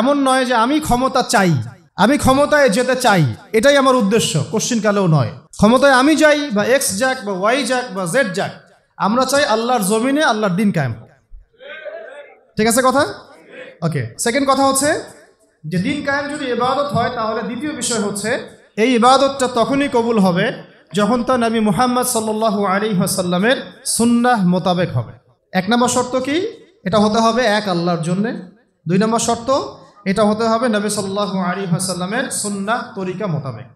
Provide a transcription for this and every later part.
এমন নয় যে আমি ক্ষমতা চাই, আমি ক্ষমতায় যেতে চাই, এটাই আমার উদ্দেশ্য, কোশ্চিনকালেও নয়। ক্ষমতায় আমি যাই বা এক্স যাক বা ওয়াই যাক বা জেড যাক, আমরা চাই আল্লাহর জমিনে আল্লাহর দিন কায়েম হোক। ঠিক আছে কথা? ওকে। সেকেন্ড কথা হচ্ছে যে দিন কায়েম যদি ইবাদত হয়, তাহলে দ্বিতীয় বিষয় হচ্ছে এই ইবাদতটা তখনই কবুল হবে যখন তা নবী মুহাম্মদ সাল্লাল্লাহু আলাইহি ওয়াসাল্লামের সুন্নাহ মোতাবেক হবে। এক নম্বর শর্ত কি? এটা হতে হবে এক আল্লাহর জন্যে। দুই নম্বর শর্ত, এটা হতে হবে নবী সাল্লাল্লাহু আলাইহি ওয়াসাল্লামের সুন্নাহ তরিকা মোতাবেক।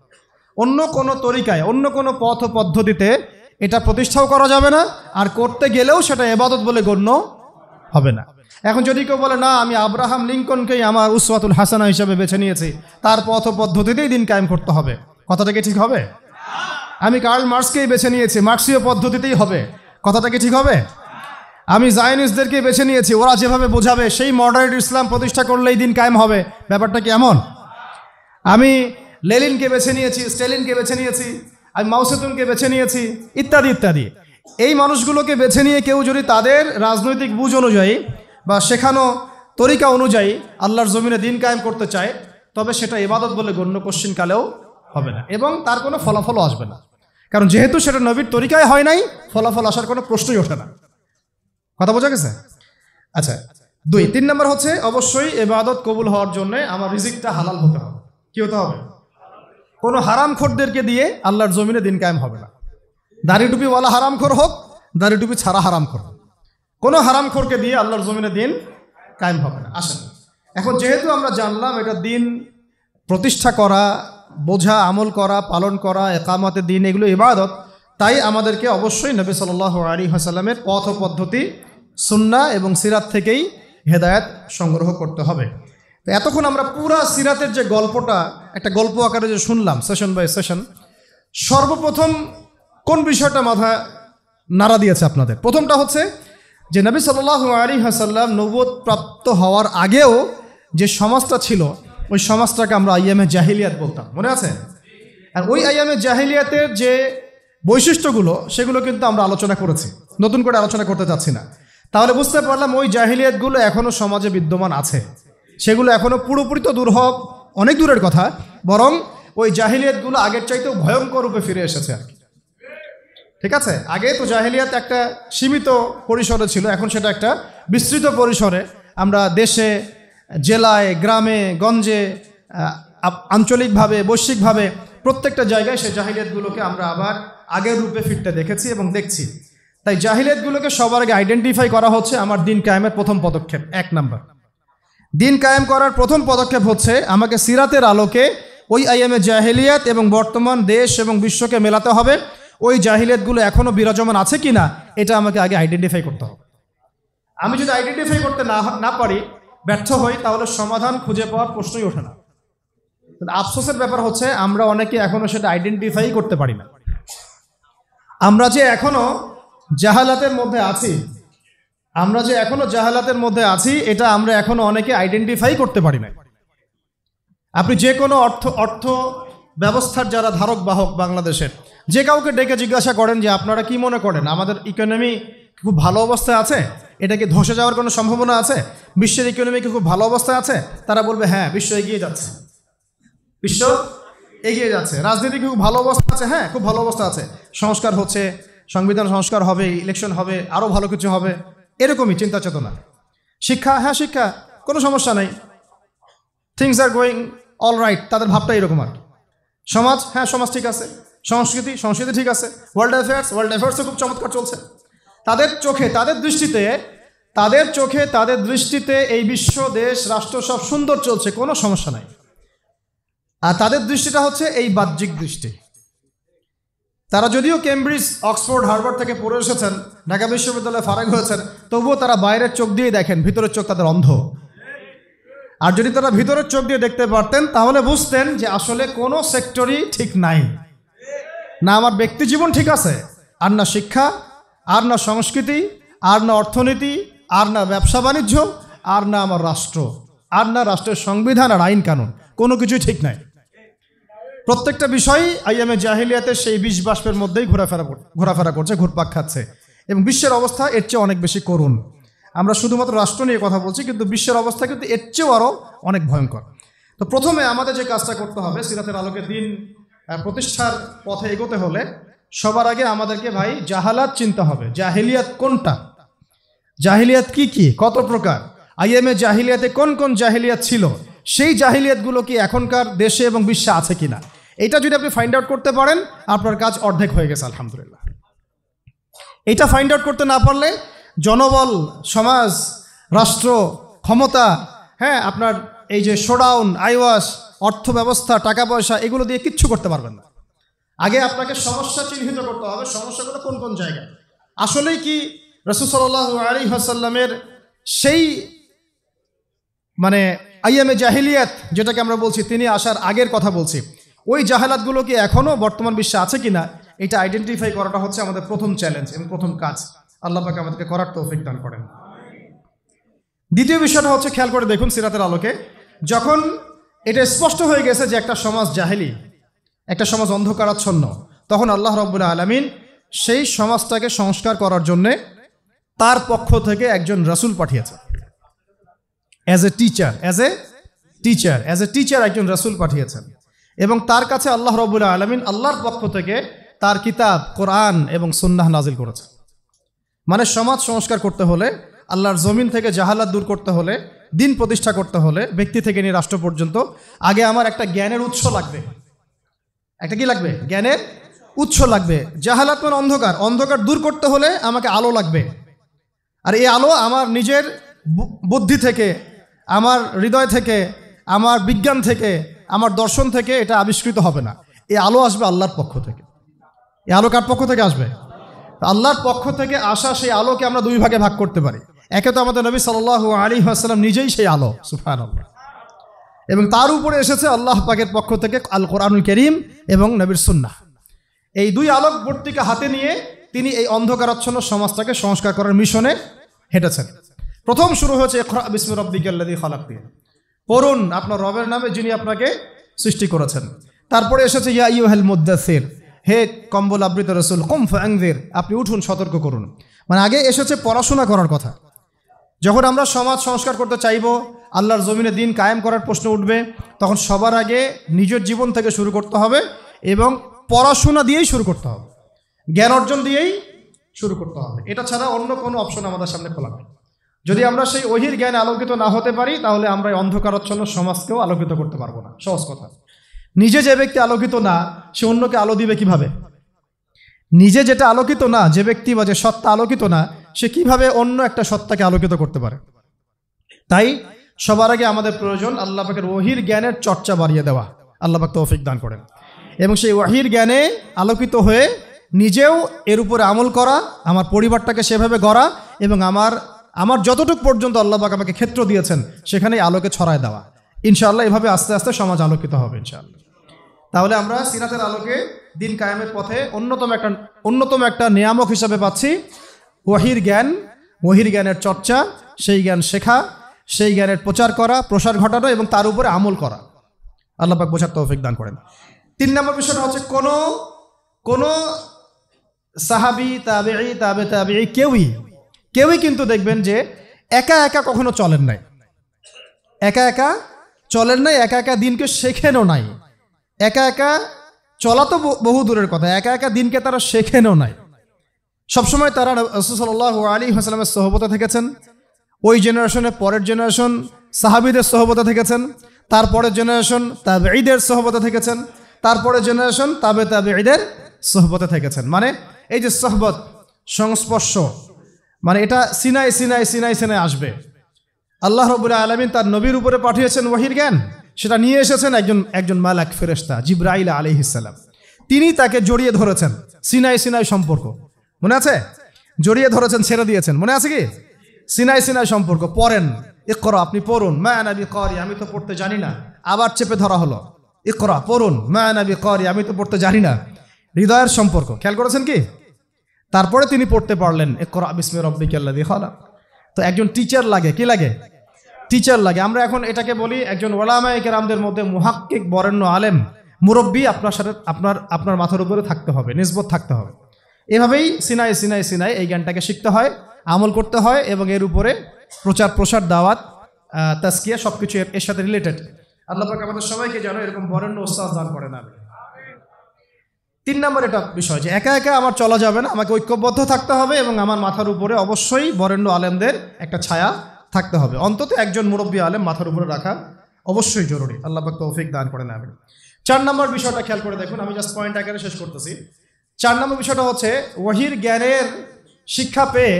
অন্য কোনো তরিকায়, অন্য কোনো পথ ও পদ্ধতিতে এটা প্রতিষ্ঠাও করা যাবে না, আর করতে গেলেও সেটা ইবাদত বলে গণ্য হবে না। এখন যদি কেউ বলে না, আমি আব্রাহাম লিঙ্কনকেই আমার উসওয়াতুল হাসানা হিসাবে বেছে নিয়েছি, তার পথ ও পদ্ধতিতেই দিন কায়েম করতে হবে, কথাটা কি ঠিক হবে? আমি কার্ল মার্কসকেই বেছে নিয়েছি, মার্কসীয় পদ্ধতিতেই হবে, কথাটা কি ঠিক হবে? আমি জায়নিস্টদেরকে বেছে নিয়েছি, ওরা যেভাবে বোঝাবে সেই মডারেট ইসলাম প্রতিষ্ঠা করলেই দিন কায়েম হবে, ব্যাপারটা কি এমন? আমি লেনিনকে বেছে নিয়েছি, স্ট্যালিনকে বেছে নিয়েছি, আমি মাও সেতুংকে বেছে নিয়েছি, ইত্যাদি ইত্যাদি। এই মানুষগুলোকে বেছে নিয়ে কেউ যদি তাদের রাজনৈতিক বুঝ অনুযায়ী বা শেখানো তরিকা অনুযায়ী আল্লাহর জমিনে দিন কায়েম করতে চায়, তবে সেটা ইবাদত বলে গণ্য কোশ্চিনকালেও হবে না, এবং তার কোনো ফলাফলও আসবে না। কারণ যেহেতু সেটা নবীর তরিকায় হয় নাই, ফলাফল আসার কোনো প্রশ্নই ওঠে না। কথা বোঝা গেছে? আচ্ছা, তিন নম্বর হচ্ছে অবশ্যই ইবাদত কবুল হওয়ার জন্য আমার রিজিকটা হালাল হতে হবে। কি হতে হবে? কোনো হারামখোরদেরকে দিয়ে আল্লাহর জমিনে দিন কায়েম হবে না। দাড়ি টুপিওয়ালা হারামখোর হোক, দাড়ি টুপি ছাড়া হারামখোর হোক, কোনো হারামখোরকে দিয়ে আল্লাহর জমিনে দিন কায়েম হবে না। আসেন, এখন যেহেতু আমরা জানলাম এটা দিন প্রতিষ্ঠা করা, বোঝা, আমল করা, পালন করা, একামতে দিন, এগুলো ইবাদত, তাই আমাদেরকে অবশ্যই নবী সাল্লাল্লাহু আলাইহি ওয়াসাল্লামের পথ ও পদ্ধতি, সুন্নাহ এবং সিরাত থেকেই হেদায়েত সংগ্রহ করতে হবে। তো এতক্ষণ আমরা পুরা সিরাতের যে গল্পটা একটা গল্প আকারে যে শুনলাম, সেশন বাই সেশন, সর্বপ্রথম কোন বিষয়টা মাথা নাড়া দিয়েছে আপনাদের? প্রথমটা হচ্ছে যে নবী সাল্লাল্লাহু আলাইহি ওয়াসাল্লাম নবুয়ত প্রাপ্ত হওয়ার আগেও যে সমাজটা ছিল, ওই সমাজটাকে আমরা আইয়ামে জাহিলিয়াত বলতাম, মনে আছে? আর ওই আইয়ামে জাহিলিয়াতের যে বৈশিষ্ট্যগুলো, সেগুলো কিন্তু আমরা আলোচনা করেছি, নতুন করে আলোচনা করতে চাচ্ছি না। তাহলে বুঝতে পারলাম ওই জাহিলিয়াতগুলো এখনও সমাজে বিদ্যমান আছে, সেগুলো এখনও পুরোপুরি তো দূর হওয়া অনেক দূরের কথা, বরং ওই জাহিলিয়াতগুলো আগের চাইতেও ভয়ঙ্কর রূপে ফিরে এসেছে আর কি। ঠিক আছে? আগে তো জাহিলিয়াত একটা সীমিত পরিসরে ছিল, এখন সেটা একটা বিস্তৃত পরিসরে আমরা দেশে, জেলায়, গ্রামে, গঞ্জে, আঞ্চলিকভাবে, বৈশ্বিকভাবে প্রত্যেকটা জায়গায় সেই জাহিলিয়াতগুলোকে আমরা আবার আগের রূপে ফিরতে দেখেছি এবং দেখছি। তাই জাহিলিয়াতগুলোকে সবার আগে আইডেন্টিফাই করা হচ্ছে আমার দিন কায়েমের প্রথম পদক্ষেপ। এক নাম্বার, দিন কায়েম করার প্রথম পদক্ষেপ হচ্ছে আমাকে সিরাতের আলোকে ওই আইয়ামে জাহিলিয়াত এবং বর্তমান দেশ এবং বিশ্বকে মেলাতে হবে। ওই জাহিলিয়াতগুলো এখনও বিরাজমান আছে কি না, এটা আমাকে আগে আইডেন্টিফাই করতে হবে। আমি যদি আইডেন্টিফাই করতে না পারি, ব্যর্থ হই, তাহলে সমাধান খুঁজে পাওয়ার প্রশ্নই ওঠে না। আফসোসের ব্যাপার হচ্ছে আমরা অনেকে এখনও সেটা আইডেন্টিফাই করতে পারি না। আমরা যে এখনও জাহালাতের মধ্যে আছি, এটা আমরা এখনও অনেকে আইডেন্টিফাই করতে পারি না। আপনি যে কোনো অর্থ ব্যবস্থার যারা ধারক বাহক বাংলাদেশের, যে কাউকে ডেকে জিজ্ঞাসা করেন যে আপনারা কি মনে করেন আমাদের ইকোনমি খুব ভালো অবস্থায় আছে, এটা কি ধসে যাওয়ার কোনো সম্ভাবনা আছে, বিশ্বের ইকোনমি কি খুব ভালো অবস্থায় আছে, তারা বলবে হ্যাঁ, বিশ্ব এগিয়ে যাচ্ছে, বিশ্ব এগিয়ে যাচ্ছে। রাজনীতি খুব ভালো অবস্থা আছে, হ্যাঁ খুব ভালো অবস্থা আছে, সংস্কার হচ্ছে, সংবিধান সংস্কার হবে, ইলেকশন হবে, আরও ভালো কিছু হবে, এরকমই চিন্তা চেতনা। শিক্ষা, হ্যাঁ শিক্ষা কোনো সমস্যা নেই, things are going all right, তাদের ভাবটা এরকম আর কি। সমাজ, হ্যাঁ সমাজ ঠিক আছে, সংস্কৃতি ঠিক আছে, ওয়ার্ল্ড অ্যাফেয়ার্সও খুব চমৎকার চলছে। তাদের চোখে, তাদের দৃষ্টিতে এই বিশ্ব, দেশ, রাষ্ট্র সব সুন্দর চলছে, কোনো সমস্যা নাই। আর তাদের দৃষ্টিটা হচ্ছে এই বাহ্যিক দৃষ্টি। তারা যদিও কেমব্রিজ, অক্সফোর্ড, হার্ভার্ড থেকে পড়ে এসেছেন, ঢাকা বিশ্ববিদ্যালয়ে ফারাগ হয়েছেন, তবুও তারা বাইরের চোখ দিয়ে দেখেন, ভিতরের চোখ তাদের অন্ধ। আর যদি তারা ভিতরের চোখ দিয়ে দেখতে পারতেন, তাহলে বুঝতেন যে আসলে কোনো সেক্টরই ঠিক নাই। না আমার ব্যক্তি জীবন ঠিক আছে, আর না শিক্ষা, আর না সংস্কৃতি, আর না অর্থনীতি, আর না ব্যবসা বাণিজ্য, আর না আমার রাষ্ট্র, আর না রাষ্ট্রের সংবিধান আর আইন কানুন, কোনো কিছুই ঠিক নাই। প্রত্যেকটা বিষয়ই আইয়ামে জাহিলিয়াতের সেই বিষ বাষ্পের মধ্যেই ঘোরাফেরা করছে, ঘুরপাক খাচ্ছে, এবং বিশ্বের অবস্থা এর চেয়ে অনেক বেশি করুণ। আমরা শুধুমাত্র রাষ্ট্র নিয়ে কথা বলছি, কিন্তু বিশ্বের অবস্থা কিন্তু এর চেয়েও আরও অনেক ভয়ঙ্কর। তো প্রথমে আমাদের যে কাজটা করতে হবে সিরাতের আলোকে দিন প্রতিষ্ঠার পথে এগোতে হলে সবার আগে আমাদেরকে ভাই জাহালাত চিনতে হবে। জাহিলিয়াত কোনটা, জাহিলিয়াত কি কি, কত প্রকার, আইএমএ জাহিলিয়াতে কোন কোন জাহিলিয়াত ছিল, সেই জাহিলিয়াতগুলো কি এখনকার দেশে এবং বিশ্বে আছে কিনা, এটা যদি আপনি ফাইন্ড আউট করতে পারেন আপনার কাজ অর্ধেক হয়ে গেছে আলহামদুলিল্লাহ। এটা ফাইন্ড আউট করতে না পারলে জনবল, সমাজ, রাষ্ট্র, ক্ষমতা, হ্যাঁ আপনার এই যে শোডাউন, আইওয়াস, অর্থ ব্যবস্থা, টাকা পয়সা, এগুলো দিয়ে কিচ্ছু করতে পারবেন না। আগে আপনাকে সমস্যা চিহ্নিত করতে হবে, সমস্যাগুলো কোন কোন জায়গায়। আসলেই কি রাসূল সাল্লাল্লাহু আলাইহি ওয়াসাল্লামের সেই মানে আইয়ামে জাহিলিয়াত যেটাকে আমরা বলছি, তিনি আসার আগের কথা বলছি, ওই জাহালাতগুলো কি এখনও বর্তমান বিশ্বে আছে কিনা, এটা আইডেন্টিফাই করাটা হচ্ছে আমাদের প্রথম চ্যালেঞ্জ এবং প্রথম কাজ। আল্লাহ পাক আমাদেরকে করার তৌফিক দান করেন। দ্বিতীয় বিষয়টা হচ্ছে, খেয়াল করে দেখুন সিরাতের আলোকে, যখন এটা স্পষ্ট হয়ে গেছে যে একটা সমাজ জাহেলি, একটা সমাজ অন্ধকারাচ্ছন্ন, তখন আল্লাহ রাব্বুল আলামিন সেই সমাজটাকে সংস্কার করার জন্যে তার পক্ষ থেকে একজন রাসূল পাঠিয়েছেন। অ্যাজ এ টিচার একজন রাসূল পাঠিয়েছেন এবং তার কাছে আল্লাহ রাব্বুল আলামিন আল্লাহর পক্ষ থেকে তার কিতাব কোরআন এবং সুন্নাহ নাজিল করেছেন। মানে সমাজ সংস্কার করতে হলে, আল্লাহর জমিন থেকে জাহালাত দূর করতে হলে, দিন প্রতিষ্ঠা করতে হলে, ব্যক্তি থেকে নিয়ে রাষ্ট্র পর্যন্ত, আগে আমার একটা জ্ঞানের উৎস লাগবে। একটা কি লাগবে? জ্ঞানের উৎস লাগবে। জাহালাত মানে অন্ধকার, অন্ধকার দূর করতে হলে আমাকে আলো লাগবে। আর এই আলো আমার নিজের বুদ্ধি থেকে, আমার হৃদয় থেকে, আমার বিজ্ঞান থেকে, আমার দর্শন থেকে এটা আবিষ্কৃত হবে না। এই আলো আসবে আল্লাহর পক্ষ থেকে। এই আলো কার পক্ষ থেকে আসবে? আল্লাহর পক্ষ থেকে আসা সেই আলোকে আমরা দুই ভাগে ভাগ করতে পারি। একে তো আমাদের নবী সাল্লাল্লাহু আলাইহি ওয়াসাল্লাম নিজেই সেই আলো, সুবহানাল্লাহ, এবং তার উপরে এসেছে আল্লাহ পাকের পক্ষ থেকে আল কোরআনুল কারীম এবং নবীর সুন্নাহ। এই দুই আলোকবর্তিকা হাতে নিয়ে তিনি এই অন্ধকারাচ্ছন্ন সমাজটাকে সংস্কার করার মিশনে হেঁটেছেন। প্রথম শুরু হয়েছে ইকরা বিসমি রাব্বিকাল্লাযী খালাক দিয়ে, পড়ুন আপনার রবের নামে যিনি আপনাকে সৃষ্টি করেছেন। তারপরে এসেছে ইয়া আইয়ুহাল মুদ্দাসসির, হে কম্বল আবৃত রাসূল, কুম ফাআনযির, আপনি উঠুন সতর্ক করুন। মানে আগে এসেছে পড়াশোনা করার কথা। যখন আমরা সমাজ সংস্কার করতে চাইব, আল্লাহর জমিনে দিন কায়েম করার প্রশ্ন উঠবে, তখন সবার আগে নিজের জীবন থেকে শুরু করতে হবে এবং পড়াশোনা দিয়েই শুরু করতে হবে, জ্ঞান অর্জন দিয়েই শুরু করতে হবে। এটা ছাড়া অন্য কোনো অপশন আমাদের সামনে খোলা নেই। যদি আমরা সেই ওহির জ্ঞানে আলোকিত না হতে পারি, তাহলে আমরা এই অন্ধকারাচ্ছন্ন সমাজকেও আলোকিত করতে পারবো না। সহজ কথা, নিজে যে ব্যক্তি আলোকিত না, সে অন্যকে আলো দিবে কিভাবে? নিজে যেটা আলোকিত না, যে ব্যক্তি বা যে সত্তা আলোকিত না, সে কিভাবে অন্য একটা সত্তাকে আলোকিত করতে পারে? তাই সবার আগে আমাদের প্রয়োজন আল্লাহ পাকের ওহির জ্ঞানের চর্চা বাড়িয়ে দেওয়া। আল্লাহ পাক তৌফিক দান করেন। এবং সেই ওহির জ্ঞানে আলোকিত হয়ে নিজেও এর উপরে আমল করা, আমার পরিবারটাকে সেভাবে গড়া এবং আমার যতটুকু পর্যন্ত আল্লাহ পাক আমাকে ক্ষেত্র দিয়েছেন সেখানেই আলোকে ছড়ায় দেওয়া। ইনশাআল্লাহ এভাবে আস্তে আস্তে সমাজ আলোকিত হবে ইনশাআল্লাহ। তাহলে আমরা সিরাতের আলোকে দিন কায়েমের পথে অন্যতম একটা নিয়ামক হিসাবে পাচ্ছি ওহির জ্ঞান, ওহির জ্ঞানের চর্চা, সেই জ্ঞান শেখা, সেই জ্ঞানের প্রচার করা, প্রসার ঘটানো এবং তার উপরে আমল করা। আল্লাহ পাক বোঝার তৌফিক দান করেন। 3 নম্বর বিষয়টা হচ্ছে কোনো সাহাবী, তাবেঈ, তাবে তাবেঈ কেউই কিন্তু দেখবেন যে একা একা কখনো চলেন নাই, একা একা দিনকে শেখেনও নাই। একা চলা তো বহু দূরের কথা, একা দিনকে তারা শেখেনও নাই। সবসময় তারা রাসূল সাল্লাল্লাহু আলাইহি ওয়াসাল্লামের সোহবতে থেকেছেন, ওই জেনারেশনের পরের জেনারেশন সাহাবীদের সোহবতে থেকেছেন, তারপরের জেনারেশন তাবেঈদের সোহবতে থেকেছেন, তারপরের জেনারেশন তাবে তাবেঈদের সোহবতে থেকেছেন। মানে এই যে সোহবত, সংস্পর্শ, মানে এটা সিনাই আসবে। আল্লাহ রাব্বুল আলামিন তার নবীর উপরে পাঠিয়েছেন ওহির জ্ঞান, সেটা নিয়ে এসেছেন একজন মালাক ফেরেশতা জিবরাইল আলাইহিস সালাম। তিনি তাকে জড়িয়ে ধরেছেন, সিনাই সম্পর্ক মনে আছে? জড়িয়ে ধরেছেন, ছেড়ে দিয়েছেন, মনে আছে কি? সিনাই সম্পর্ক। পড়েন, ইকরা, আপনি পড়ুন, মা আনা বিকারি, আমি তো পড়তে জানি না। আবার চেপে ধরা হলো, ইকরা, পড়ুন, মা আনা বিকারি, আমি তো পড়তে জানি না। হৃদয়ের সম্পর্ক খেয়াল করেছেন কি? তারপরে তিনি পড়তে পারলেন, ইকরা বিসমি রাব্বিকাল্লাযী খালাক। তো একজন টিচার লাগে, কি লাগে? টিচার লাগে। আমরা এখন এটাকে বলি একজন ওলামায়ে কেরামদের মধ্যে মুহাক্কিক, বরেণ্য আলেম, মুরব্বী আপনার সাথে আপনার মাথার উপরে থাকতে হবে, নিসবত থাকতে হবে। এভাবেই সিনাই এই জ্ঞানটাকে শিখতে হয়, আমল করতে হয় এবং এর উপরে প্রচার প্রসার, দাওয়াত, তাজকিয়া সবকিছু এর সাথে রিলেটেড। আল্লাহ পাক আমাদের সবাইকে যেন এরকম বরেণ্য উস্তাদ দান করেন। আমি 3 নম্বর এটা বিষয় যে একা একা আমার চলা যাবে না, আমাকে ঐক্যবদ্ধ থাকতে হবে এবং আমার মাথার উপরে অবশ্যই বরেণ্য আলেমদের একটা ছায়া থাকতে হবে। অন্তত একজন মুরব্বী আলেম মাথার উপরে রাখা অবশ্যই জরুরি। আল্লাহ পাক তৌফিক দান করেন। আমি 4 নম্বর বিষয়টা খেয়াল করে দেখুন, আমি জাস্ট পয়েন্ট আকারে শেষ করতেছি। 4 নম্বর বিষয়টা হচ্ছে ওয়াহির জ্ঞানের শিক্ষা পেয়ে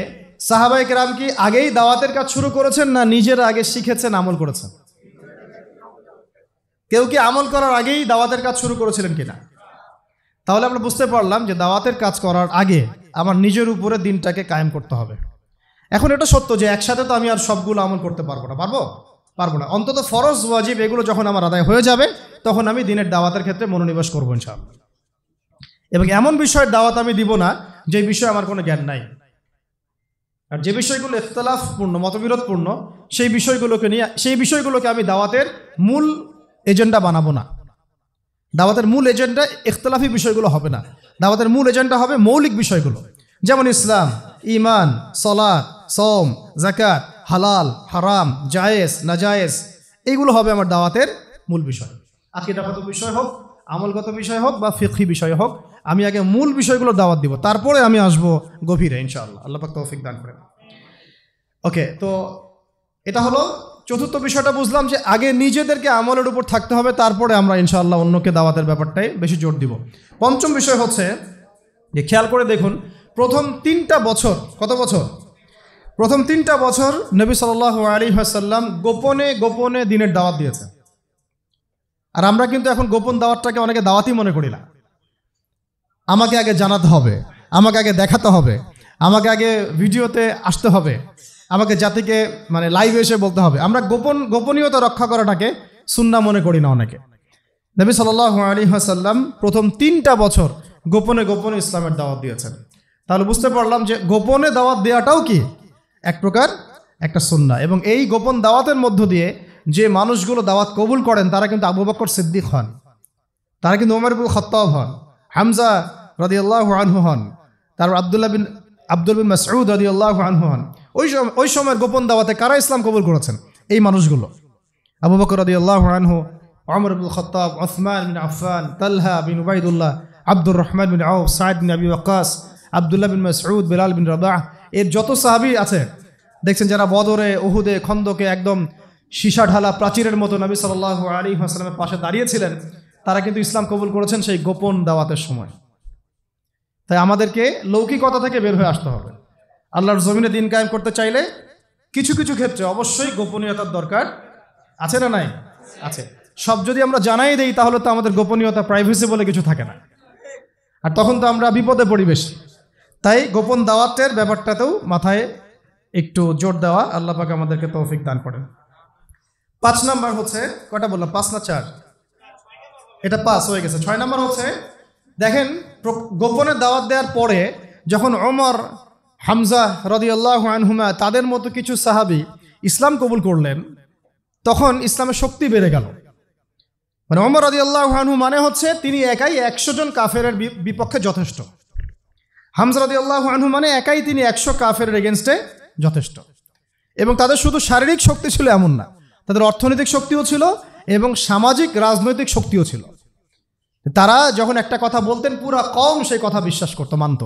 সাহাবায়ে কেরাম কি আগেই দাওয়াতের কাজ শুরু করেছেন না নিজেরা আগে শিখেছেন, আমল করেছেন? কেউ কি আমল করার আগেই দাওয়াতের কাজ শুরু করেছিলেন কিনা? তাহলে আমরা বুঝতে পারলাম যে দাওয়াতের কাজ করার আগে আমার নিজের উপরে দিনটাকে কায়েম করতে হবে। এখন এটা সত্য যে একসাথে তো আমি আর সবগুলো আমল করতে পারবো না, পারবো না। অন্তত ফরজ ওয়াজিব এগুলো যখন আমার আদায় হয়ে যাবে তখন আমি দিনের দাওয়াতের ক্ষেত্রে মনোনিবেশ করবো ইনশাআল্লাহ। এবং এমন বিষয়ের দাওয়াত আমি দিব না যে বিষয়ে আমার কোনো জ্ঞান নাই। আর যে বিষয়গুলো ইখতিলাফপূর্ণ, মতবিরোধপূর্ণ, সেই বিষয়গুলোকে আমি দাওয়াতের মূল এজেন্ডা বানাবো না। দাওয়াতের মূল এজেন্ডা ইখতিলাফি বিষয়গুলো হবে না। দাওয়াতের মূল এজেন্ডা হবে মৌলিক বিষয়গুলো, যেমন ইসলাম, ঈমান, সালাত, সওম, যাকাত, হালাল, হারাম, জায়েজ, নাজায়েজ, এইগুলো হবে আমার দাওয়াতের মূল বিষয়। আকীদাগত বিষয় হোক, আমলগত বিষয় হোক বা ফিকহি বিষয় হোক, আমি আগে মূল বিষয়গুলো দাওয়াত দিব, তারপরে আমি আসবো গভীরে ইনশাআল্লাহ। আল্লাহ পাক তৌফিক দান করেন। ওকে, তো এটা হলো চতুর্থ বিষয়টা। বুঝলাম যে আগে নিজেদেরকে আমলের উপর থাকতে হবে, তারপরে আমরা ইনশাআল্লাহ অন্যকে দাওয়াতের ব্যাপারটাই বেশি জোর দিব। পঞ্চম বিষয় হচ্ছে যে খেয়াল করে দেখুন, প্রথম 3টা বছর, কত বছর? প্রথম 3টা বছর নবী সাল্লাল্লাহু আলাইহি ওয়াসাল্লাম গোপনে গোপনে দিনের দাওয়াত দিয়েছেন। আর আমরা কিন্তু এখন গোপন দাওয়াতটাকে অনেকে দাওয়াতই মনে করি না। আমাকে আগে জানাতে হবে, আমাকে আগে দেখাতে হবে, আমাকে আগে ভিডিওতে আসতে হবে, আমাকে জাতিকে মানে লাইভে এসে বলতে হবে। আমরা গোপনীয়তা রক্ষা করাটাকে সুন্নাহ মনে করি না অনেকে। নবী সাল্লাল্লাহু আলাইহি ওয়াসাল্লাম প্রথম 3টা বছর গোপনে গোপনে ইসলামের দাওয়াত দিয়েছেন। তাহলে বুঝতে পারলাম যে গোপনে দাওয়াত দেওয়াটাও কি এক প্রকার একটা সুন্নাহ। এবং এই গোপন দাওয়াতের মধ্য দিয়ে যে মানুষগুলো দাওয়াত কবুল করেন তারা কিন্তু আবু বকর সিদ্দিক হন, তারা কিন্তু ওমর ইবনে খাত্তাব হন, হামজা রাদিয়াল্লাহু আনহু হন, তারপর আব্দুল বিন মাসউদ রাদিয়াল্লাহু আনহু হন। ওই সময়ের গোপন দাওয়াতে কারা ইসলাম কবুল করেছেন? এই মানুষগুলো। আবু বকর রাদিয়াল্লাহু আনহু, ওমর ইবনে খাত্তাব, উসমান বিন আফফান, তালহা বিন উবাইদুল্লাহ, আব্দুর রহমান বিন আউফ, সাঈদ বিন আবি ওয়াক্কাস, আব্দুল্লাহ বিন মাসউদ, বিলাল বিন রাবাহ, এর যত সাহাবী আছে দেখছেন যারা বদরে, উহুদে, খন্দকে একদম সীসা ঢালা প্রাচীরের মতো নবী সাল্লাল্লাহু আলাইহি ওয়াসাল্লামের পাশে দাঁড়িয়েছিলেন, তারা কিন্তু ইসলাম কবুল করেছেন সেই গোপন দাওয়াতের সময়। তাই আমাদেরকে লৌকিকতা থেকে বের হয়ে আসতে হবে। আল্লাহর জমিনে দিন কায়েম করতে চাইলে কিছু কিছু ক্ষেত্রে অবশ্যই গোপনীয়তার দরকার আছে না নাই? আছে। সব যদি আমরা জানাই দেই তাহলে তো আমাদের গোপনীয়তা, প্রাইভেসি বলে কিছু থাকে না, আর তখন তো আমরা বিপদে পড়ি বেশি। তাই গোপন দাওয়াতের ব্যাপারটাতেও মাথায় একটু জোর দেওয়া। আল্লাহ পাক আমাদেরকে তৌফিক দান করেন। 5 নাম্বার হচ্ছে, কয়টা বললাম? 5 না 4? এটা 5 হয়ে গেছে। 6 নাম্বার হচ্ছে দেখেন, গোপনে দাওয়াত দেওয়ার পরে যখন ওমর, হামজা রাদিয়াল্লাহু আনহুমা তাদের মতো কিছু সাহাবী ইসলাম কবুল করলেন, তখন ইসলামের শক্তি বেড়ে গেল। মানে ওমর রাদিয়াল্লাহু আনহু মানে হচ্ছে তিনি একাই 100 জন কাফেরের বিপক্ষে যথেষ্ট। হামজা রাদিয়াল্লাহু আনহু মানে একাই তিনি 100 কাফেরের এগেনস্টে যথেষ্ট। এবং তাদের শুধু শারীরিক শক্তি ছিল এমন না, তাদের অর্থনৈতিক শক্তিও ছিল এবং সামাজিক রাজনৈতিক শক্তিও ছিল। তারা যখন একটা কথা বলতেন পুরা কওম সেই কথা বিশ্বাস করতো, মানত।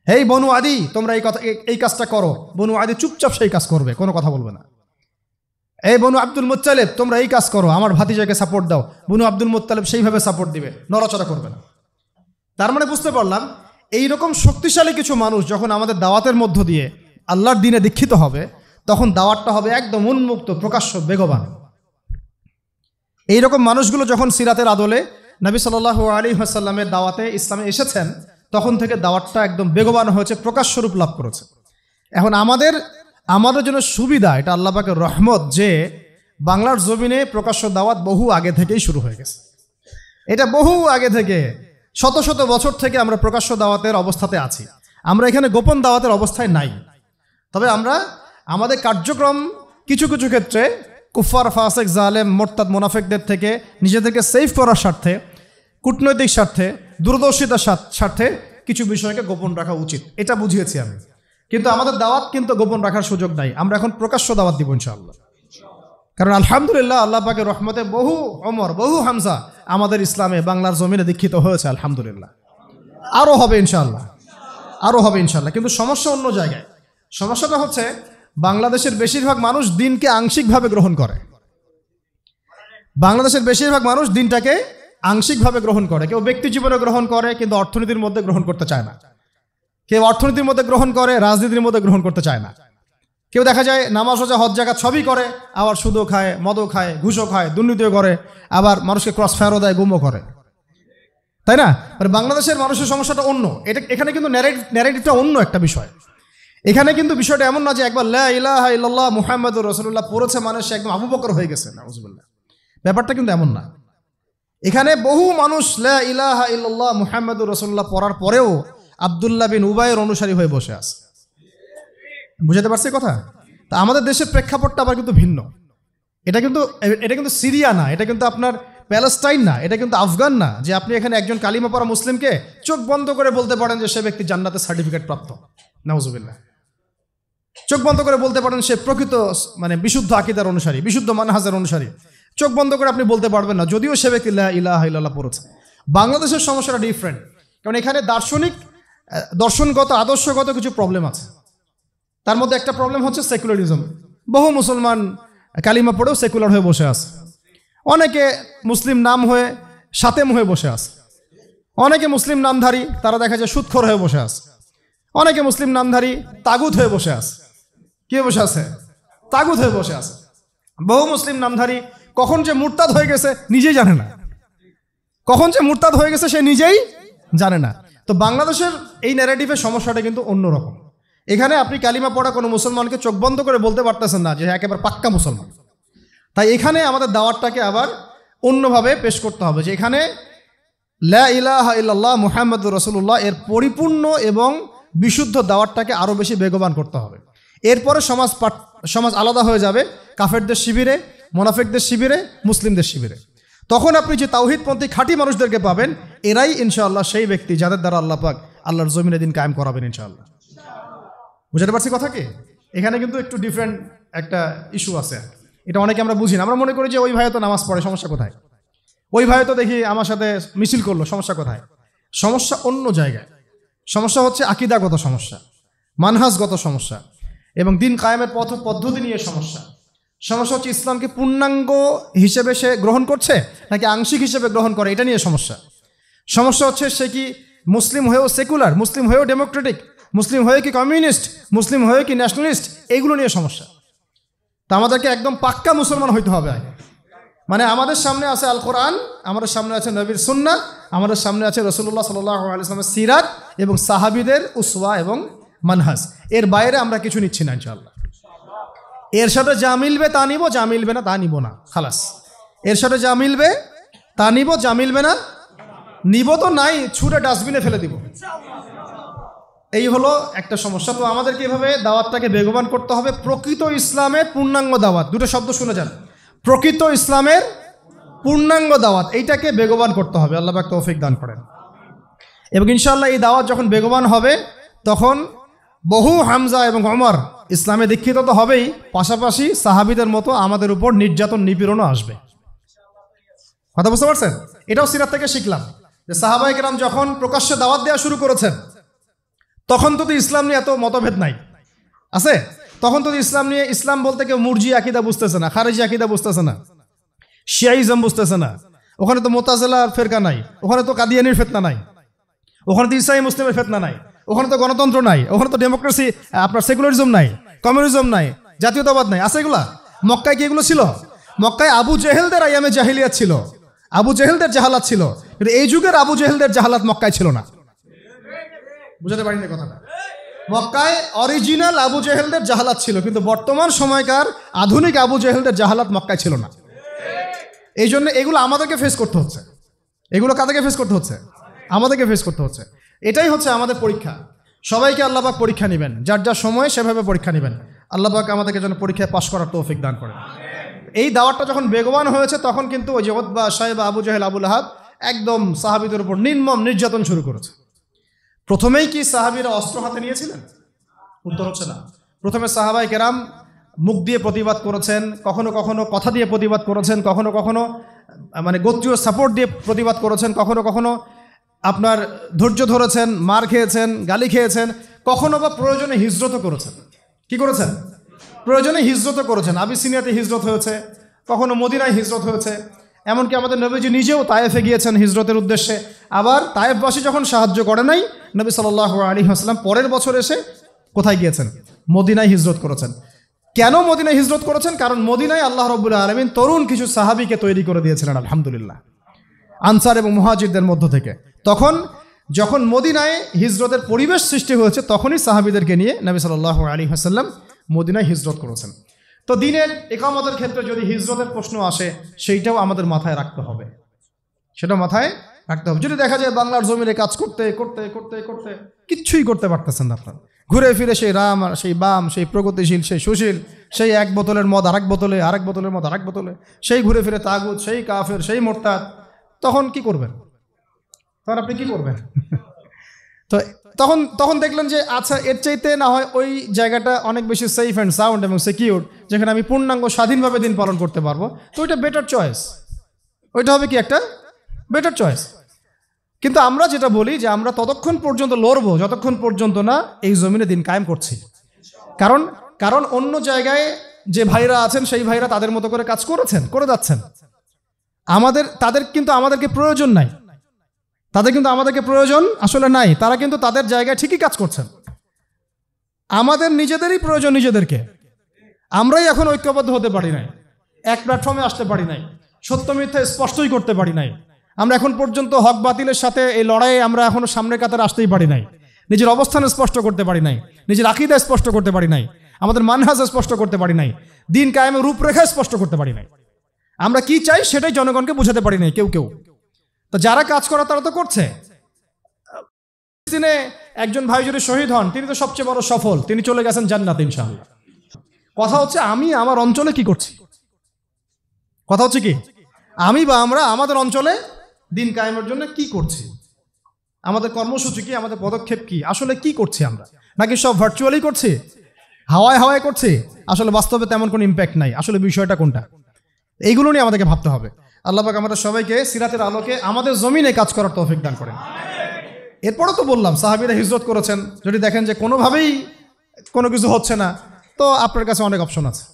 এই বনু আদি, তোমরা এই কাজটা করো, বনু আদি চুপচাপ সেই কাজ করবে, কোনো কথা বলবে না। এই বনু আব্দুল মুত্তালিব, তোমরা এই কাজ করো, আমার ভাতিজাকে সাপোর্ট দাও, বনু আব্দুল মুত্তালিব সেইভাবে সাপোর্ট দিবে, নড়াচড়া করবে না। তার মানে বুঝতে পারলাম এইরকম শক্তিশালী কিছু মানুষ যখন আমাদের দাওয়াতের মধ্য দিয়ে আল্লাহর দ্বীনে দীক্ষিত হবে, তখন দাওয়াতটা হবে একদম উন্মুক্ত, প্রকাশ্য, বেগবান। এইরকম মানুষগুলো যখন সিরাতের আদলে নবী সাল্লাল্লাহু আলাইহি ওয়াসাল্লামের দাওয়াতে ইসলামে এসেছেন, তখন থেকে দাওয়াতটা একদম বেগবান হয়েছে, প্রকাশ্য রূপ লাভ করেছে। এখন আমাদের জন্য সুবিধা, এটা আল্লাহ পাকের রহমত যে বাংলার জমিনে প্রকাশ্য দাওয়াত বহু আগে থেকেই শুরু হয়ে গেছে। এটা বহু আগে থেকে, শত শত বছর থেকে আমরা প্রকাশ্য দাওয়াতের অবস্থাতে আছি। আমরা এখানে গোপন দাওয়াতের অবস্থায় নাই। তবে আমরা আমাদের কার্যক্রম কিছু কিছু ক্ষেত্রে কুফার, ফাসেক, জালেম, মোরতাদ, মুনাফিকদের থেকে নিজেদেরকে সেভ করার স্বার্থে, কূটনৈতিক স্বার্থে, দূরদর্শিতার স্বার্থে কিছু বিষয়কে গোপন রাখা উচিত, এটা বুঝিয়েছি আমি। কিন্তু আমাদের দাওয়াত কিন্তু গোপন রাখার সুযোগ নাই, আমরা এখন প্রকাশ্য দাওয়াত দিব ইনশাআল্লাহ। কারণ আলহামদুলিল্লাহ আল্লাহ পাকের রহমতে বহু ওমর বহু হামজা আমাদের ইসলামে বাংলার জমিনে দীক্ষিত হয়েছে আলহামদুলিল্লাহ। আরও হবে ইনশাআল্লাহ, আরও হবে ইনশাআল্লাহ। কিন্তু সমস্যা অন্য জায়গায়। সমস্যাটা হচ্ছে বাংলাদেশের বেশিরভাগ মানুষ দিনকে আংশিকভাবে গ্রহণ করে। বাংলাদেশের বেশিরভাগ মানুষ দিনটাকে আংশিকভাবে গ্রহণ করে। কেউ ব্যক্তি জীবনে গ্রহণ করে কিন্তু অর্থনীতির মধ্যে গ্রহণ করতে চায় না। কেউ অর্থনীতির মধ্যে গ্রহণ করে, রাজনীতির মধ্যে গ্রহণ করতে চায় না। কেউ দেখা যায় নামাজ রোজা হজ জাকাত সবই করে, আবার সুদও খায়, মদও খায়, ঘুষও খায়, দুর্নীতিও করে, আবার মানুষকে ক্রস ফায়ারও দেয়, গুমও করে, তাই না? মানে বাংলাদেশের মানুষের সমস্যাটা অন্য। এখানে কিন্তু ন্যারেটিভটা অন্য একটা বিষয়। এখানে কিন্তু বিষয়টা এমন না যে একবার লা ইলাহা ইল্লাল্লাহ মুহাম্মাদুর রাসূলুল্লাহ পড়েছে মানে সে একদম আবু বকর হয়ে গেছে, নাউযুবিল্লাহ। ব্যাপারটা কিন্তু এমন না। এখানে বহু মানুষ লা ইলাহা ইল্লাল্লাহ মুহাম্মাদুর রাসূলুল্লাহ পড়ার পরেও আব্দুল্লাহ বিন উবাইয়ের অনুসারী হয়ে বসে আছে। বুঝাতে পারছি কথা? তা আমাদের দেশের প্রেক্ষাপটটা আবার কিন্তু ভিন্ন। এটা কিন্তু সিরিয়া না, এটা কিন্তু আপনার প্যালেস্টাইন না, এটা কিন্তু আফগান না যে আপনি এখানে একজন কালিমা পড়া মুসলিমকে চোখ বন্ধ করে বলতে পারেন যে সে ব্যক্তি জান্নাতের সার্টিফিকেট প্রাপ্ত, নাউযুবিল্লাহ। চোখ বন্ধ করে বলতে পারেন সে প্রকৃত মানে বিশুদ্ধ আকীদার অনুসারী, বিশুদ্ধ মানহাজের অনুসারী। চোখ বন্ধ করে আপনি বলতে পারবেন না, যদিও সে ব্যক্তি লা ইলাহা ইল্লাল্লাহ পড়েছে। বাংলাদেশের সমস্যাটা ডিফারেন্ট, কারণ এখানে দর্শনগত আদর্শগত কিছু প্রবলেম আছে। তার মধ্যে একটা প্রবলেম হচ্ছে সেকুলারিজম। বহু মুসলমান কালিমা পড়েও সেকুলার হয়ে বসে আছে। অনেকে মুসলিম নাম হয়ে সাতেম হয়ে বসে আছে। অনেকে মুসলিম নামধারী, তারা দেখা যায় সুদখোর হয়ে বসে আছে। অনেকে মুসলিম নামধারী তাগুত হয়ে বসে আছে। কে বসে আছে? তাগুত হয়ে বসে আছে। বহু মুসলিম নামধারী কখন যে মুরতাদ হয়ে গেছে নিজেই জানে না, কখন যে মুরতাদ হয়ে গেছে সে নিজেই জানে না। তো বাংলাদেশের এই ন্যারেটিভের সমস্যাটা কিন্তু অন্যরকম। এখানে আপনি কালিমা পড়া কোনো মুসলমানকে চোখ বন্ধ করে বলতে পারতেছেন না যে একেবারে পাক্কা মুসলমান। তাই এখানে আমাদের দাওয়াতটাকে আবার অন্যভাবে পেশ করতে হবে যে এখানে লা ইলাহা ইল্লাল্লাহ মুহাম্মাদুর রাসূলুল্লাহ এর পরিপূর্ণ এবং বিশুদ্ধ দাওয়াতটাকে আরও বেশি বেগবান করতে হবে। এরপরে সমাজ আলাদা হয়ে যাবে কাফেরদের শিবিরে, মুনাফিকদের শিবিরে, মুসলিমদের শিবিরে। তখন আপনি যে তাওহীদপন্থী খাঁটি মানুষদেরকে পাবেন, এরাই ইনশাআল্লাহ সেই ব্যক্তি যাদের দ্বারা আল্লাহ পাক আল্লাহর জমিনে দিন কায়েম করাবেন ইনশাআল্লাহ। বুঝতে পারছি কথা কি? এখানে কিন্তু একটু ডিফারেন্ট একটা ইস্যু আছে। এটা অনেকে আমরা বুঝি না। আমরা মনে করি যে ওই ভাই তো নামাজ পড়ে, সমস্যা কোথায়? ওই ভাই তো দেখি আমার সাথে মিছিল করলো, সমস্যা কোথায়? সমস্যা অন্য জায়গায়। সমস্যা হচ্ছে আকীদাগত সমস্যা, মানহাজগত সমস্যা এবং দিন কায়েমের পদ্ধতি নিয়ে সমস্যা। সমস্যা হচ্ছে ইসলামকে পূর্ণাঙ্গ হিসেবে সে গ্রহণ করছে নাকি আংশিক হিসেবে গ্রহণ করে, এটা নিয়ে সমস্যা। সমস্যা হচ্ছে সে কি মুসলিম হয়েও সেকুলার, মুসলিম হয়েও ডেমোক্রেটিক, মুসলিম হয়ে কি কমিউনিস্ট, মুসলিম হয়ে কি ন্যাশনালিস্ট, এইগুলো নিয়ে সমস্যা। তা আমাদেরকে একদম পাক্কা মুসলমান হইতে হবে আগে। মানে আমাদের সামনে আছে আল কোরআন, আমাদের সামনে আছে নবীর সুন্নাহ, আমাদের সামনে আছে রাসূলুল্লাহ সাল্লাল্লাহু আলাইহি ওয়াসাল্লামের সিরাত এবং সাহাবীদের উসওয়া এবং মানহাজ। এর বাইরে আমরা কিছু নিচ্ছি না ইনশাআল্লাহ। এর সাথে যা মিলবে তা নিব, যা মিলবে না তা নিব না, খালাস। এর সাথে যা মিলবে তা নিব, যা মিলবে না নিব তো নাই, ছুঁড়ে ডাস্টবিনে ফেলে দিব। এই হলো একটা সমস্যা। তো আমাদেরকে এভাবে দাওয়াতটাকে বেগবান করতে হবে। প্রকৃত ইসলামের পূর্ণাঙ্গ দাওয়াত, দুটো শব্দ শুনে যান, প্রকৃত ইসলামের পূর্ণাঙ্গ দাওয়াত, এইটাকে বেগবান করতে হবে। আল্লাহ পাক তৌফিক দান করেন। এবং ইনশাআল্লাহ এই দাওয়াত যখন বেগবান হবে তখন বহু হামজা এবং ওমর ইসলামে দীক্ষিত তো হবেই, পাশাপাশি সাহাবীদের মতো আমাদের উপর নির্যাতন নিপীড়নও আসবে। কথা বুঝতে পারছেন? এটাও সিরাত থেকে শিখলাম যে সাহাবায়ে কেরাম যখন প্রকাশ্যে দাওয়াত দেওয়া শুরু করেছেন তখন তো ইসলাম নিয়ে এত মতভেদ নাই, আছে? তখন তো ইসলাম নিয়ে, ইসলাম বলতে কেউ মুরজি আকীদা বুঝতেছে না, খারিজি আকীদা বুঝতেছে না, শিয়াইজম বুঝতেছে না, ওখানে তো মুতাজিলার ফেরকা নাই, ওখানে তো কাদিয়ানির ফিতনা নাই, ওখানে তো ইসাই মুসলিমের ফিতনা নাই, ওখানে তো গণতন্ত্র নাই, ওখানে তো ডেমোক্রেসি, আপনার সেকুলারিজম নাই, কমিউনিজম নাই, জাতীয়তাবাদ নাই, আছে এগুলা? মক্কায় কি এগুলো ছিল? মক্কায় আবু জেহেলদের আইয়ামে জাহিলিয়াত ছিল, আবু জেহেলদের জাহালাত ছিল, কিন্তু এই যুগের আবু জেহেলদের জাহালাত মক্কায় ছিল না। বুঝতে পারিনি কথাটা? মক্কায় অরিজিনাল আবু জেহেলদের জাহালাত ছিল, কিন্তু বর্তমান সময়কার আধুনিক আবু জেহেলদের জাহালাত মক্কায় ছিল না। এই জন্য এগুলো আমাদেরকে ফেস করতে হচ্ছে। এগুলো কাদেরকে ফেস করতে হচ্ছে? আমাদেরকে ফেস করতে হচ্ছে। এটাই হচ্ছে আমাদের পরীক্ষা। সবাইকে আল্লাহ পাক পরীক্ষা নেবেন, যার যার সময় সেভাবে পরীক্ষা নেবেন। আল্লাহ পাক আমাদেরকে যেন পরীক্ষায় পাশ করার তৌফিক দান করেন। এই দাওয়াতটা যখন বেগবান হয়েছে তখন কিন্তু ওই যে উতবা, শাইবা, আবু জাহেল, আবু লাহাব একদম সাহাবীদের উপর নির্মম নির্যাতন শুরু করেছে। প্রথমেই কি সাহাবীরা অস্ত্র হাতে নিয়েছিলেন? উত্তর হচ্ছে না। প্রথমে সাহাবায়ে কেরাম মুখ দিয়ে প্রতিবাদ করেছেন, কখনো কখনো কথা দিয়ে প্রতিবাদ করেছেন, কখনো কখনো মানে গোত্রীয় সাপোর্ট দিয়ে প্রতিবাদ করেছেন, কখনো কখনো আপনার ধৈর্য ধরেছেন, মার খেয়েছেন, গালি খেয়েছেন, কখনো বা প্রয়োজনে হিজরতও করেছেন। কি করেছেন? প্রয়োজনে হিজরতও করেছেন। আবিসিনিয়াতে হিজরত হয়েছে, কখনো মদিনায় হিজরত হয়েছে, এমনকি আমাদের নবীজি নিজেও তায়েফে গিয়েছেন হিজরতের উদ্দেশ্যে। আবার তায়েফবাসী যখন সাহায্য করে নাই, নবী সাল্লাল্লাহু আলাইহি ওয়াসাল্লাম পরের বছর এসে কোথায় গিয়েছেন? মদিনায় হিজরত করেছেন। কেন মদিনায় হিজরত করেছেন? কারণ মদিনায় আল্লাহ রাব্বুল আলামিন তরুণ কিছু সাহাবীকে তৈরি করে দিয়েছিলেন আলহামদুলিল্লাহ, আনসার এবং মুহাজিরদের মধ্য থেকে। তখন যখন মদিনায় হিজরতের পরিবেশ সৃষ্টি হয়েছে, তখনই সাহাবীদেরকে নিয়ে নবী সাল্লাল্লাহু আলাইহি ওয়াসাল্লাম মদিনায় হিজরত করেছেন। তো দিনের ইকামতের ক্ষেত্রে যদি হিজরতের প্রশ্ন আসে, সেইটাও আমাদের মাথায় রাখতে হবে, সেটা মাথায় রাখতে হবে। যদি দেখা যায় বাংলার জমিনে কাজ করতে করতে করতে করতে কিচ্ছুই করতে পারতেছেন না আপনার, ঘুরে ফিরে সেই রাম আর সেই বাম, সেই প্রগতিশীল, সেই সুশীল, সেই এক বোতলের মদ আরেক বোতলে, আরেক বোতলের মদ আরেক বোতলে, সেই ঘুরে ফিরে তাগুত, সেই কাফের, সেই মোরতাদ, তখন কি করবেন? তখন আপনি কি করবেন? তো তখন দেখলেন যে আচ্ছা, এর চাইতে না হয় ওই জায়গাটা অনেক বেশি সেফ অ্যান্ড সাউন্ড এবং সিকিউর, যেখানে আমি পূর্ণাঙ্গ স্বাধীনভাবে দিন পালন করতে পারবো, তো ওইটা বেটার চয়েস, ওইটা হবে কি একটা বেটার চয়েস। কিন্তু আমরা যেটা বলি যে আমরা ততক্ষণ পর্যন্ত লড়বো যতক্ষণ পর্যন্ত না এই জমিনে দিন কায়েম করছি। কারণ অন্য জায়গায় যে ভাইরা আছেন সেই ভাইরা তাদের মতো করে কাজ করে যাচ্ছেন। তাদের কিন্তু আমাদেরকে প্রয়োজন নাই, তাদের কিন্তু আমাদেরকে প্রয়োজন আসলে নাই। তারা কিন্তু তাদের জায়গায় ঠিকই কাজ করছেন। আমাদের নিজেদেরই প্রয়োজন নিজেদেরকে। আমরাই এখন ঐক্যবদ্ধ হতে পারি নাই, এক প্ল্যাটফর্মে আসতে পারি নাই, সত্য মিথ্যা স্পষ্টই করতে পারি নাই। আমরা এখন পর্যন্ত হক বাতিলের সাথে এই লড়াইয়ে আমরা এখনো সামনের কাতারে আসতেই পারি নাই, নিজের অবস্থান স্পষ্ট করতে পারি নাই, নিজের আকীদা স্পষ্ট করতে পারি নাই, আমাদের মানহাজ স্পষ্ট করতে পারি নাই, দিন কায়েমের রূপরেখা স্পষ্ট করতে পারি নাই। আমরা কি চাই সেটাই জনগণকে বোঝাতে পারি নাই কেউ। তো যারা কাজ করা তারা তো করছে। ফিলিস্তিনে একজন ভাই যদি শহীদ হন, তিনি তো সবচেয়ে বড় সফল, তিনি চলে গেছেন জান্নাতে ইনশাআল্লাহ। কথা হচ্ছে আমি আমার অঞ্চলে কি করছি, কথা হচ্ছে কি আমি বা আমরা আমাদের অঞ্চলে দিন কায়েমের জন্য কি করছি, আমাদের কর্মসূচি কি, আমাদের পদক্ষেপ কি, আসলে কি করছি আমরা, নাকি সব ভার্চুয়ালি করছি, হাওয়ায় করছি, আসলে বাস্তবে তেমন কোনো ইম্প্যাক্ট নাই, আসলে বিষয়টা কোনটা, এইগুলো নিয়ে আমাদেরকে ভাবতে হবে। আল্লাহ পাক আমাদের সবাইকে সিরাতের আলোকে আমাদের জমিনে কাজ করার তৌফিক দান করেন। এরপরও তো বললাম সাহাবীরা হিজরত করেছেন। যদি দেখেন যে কোনোভাবেই কোনো কিছু হচ্ছে না, তো আপনার কাছে অনেক অপশন আছে,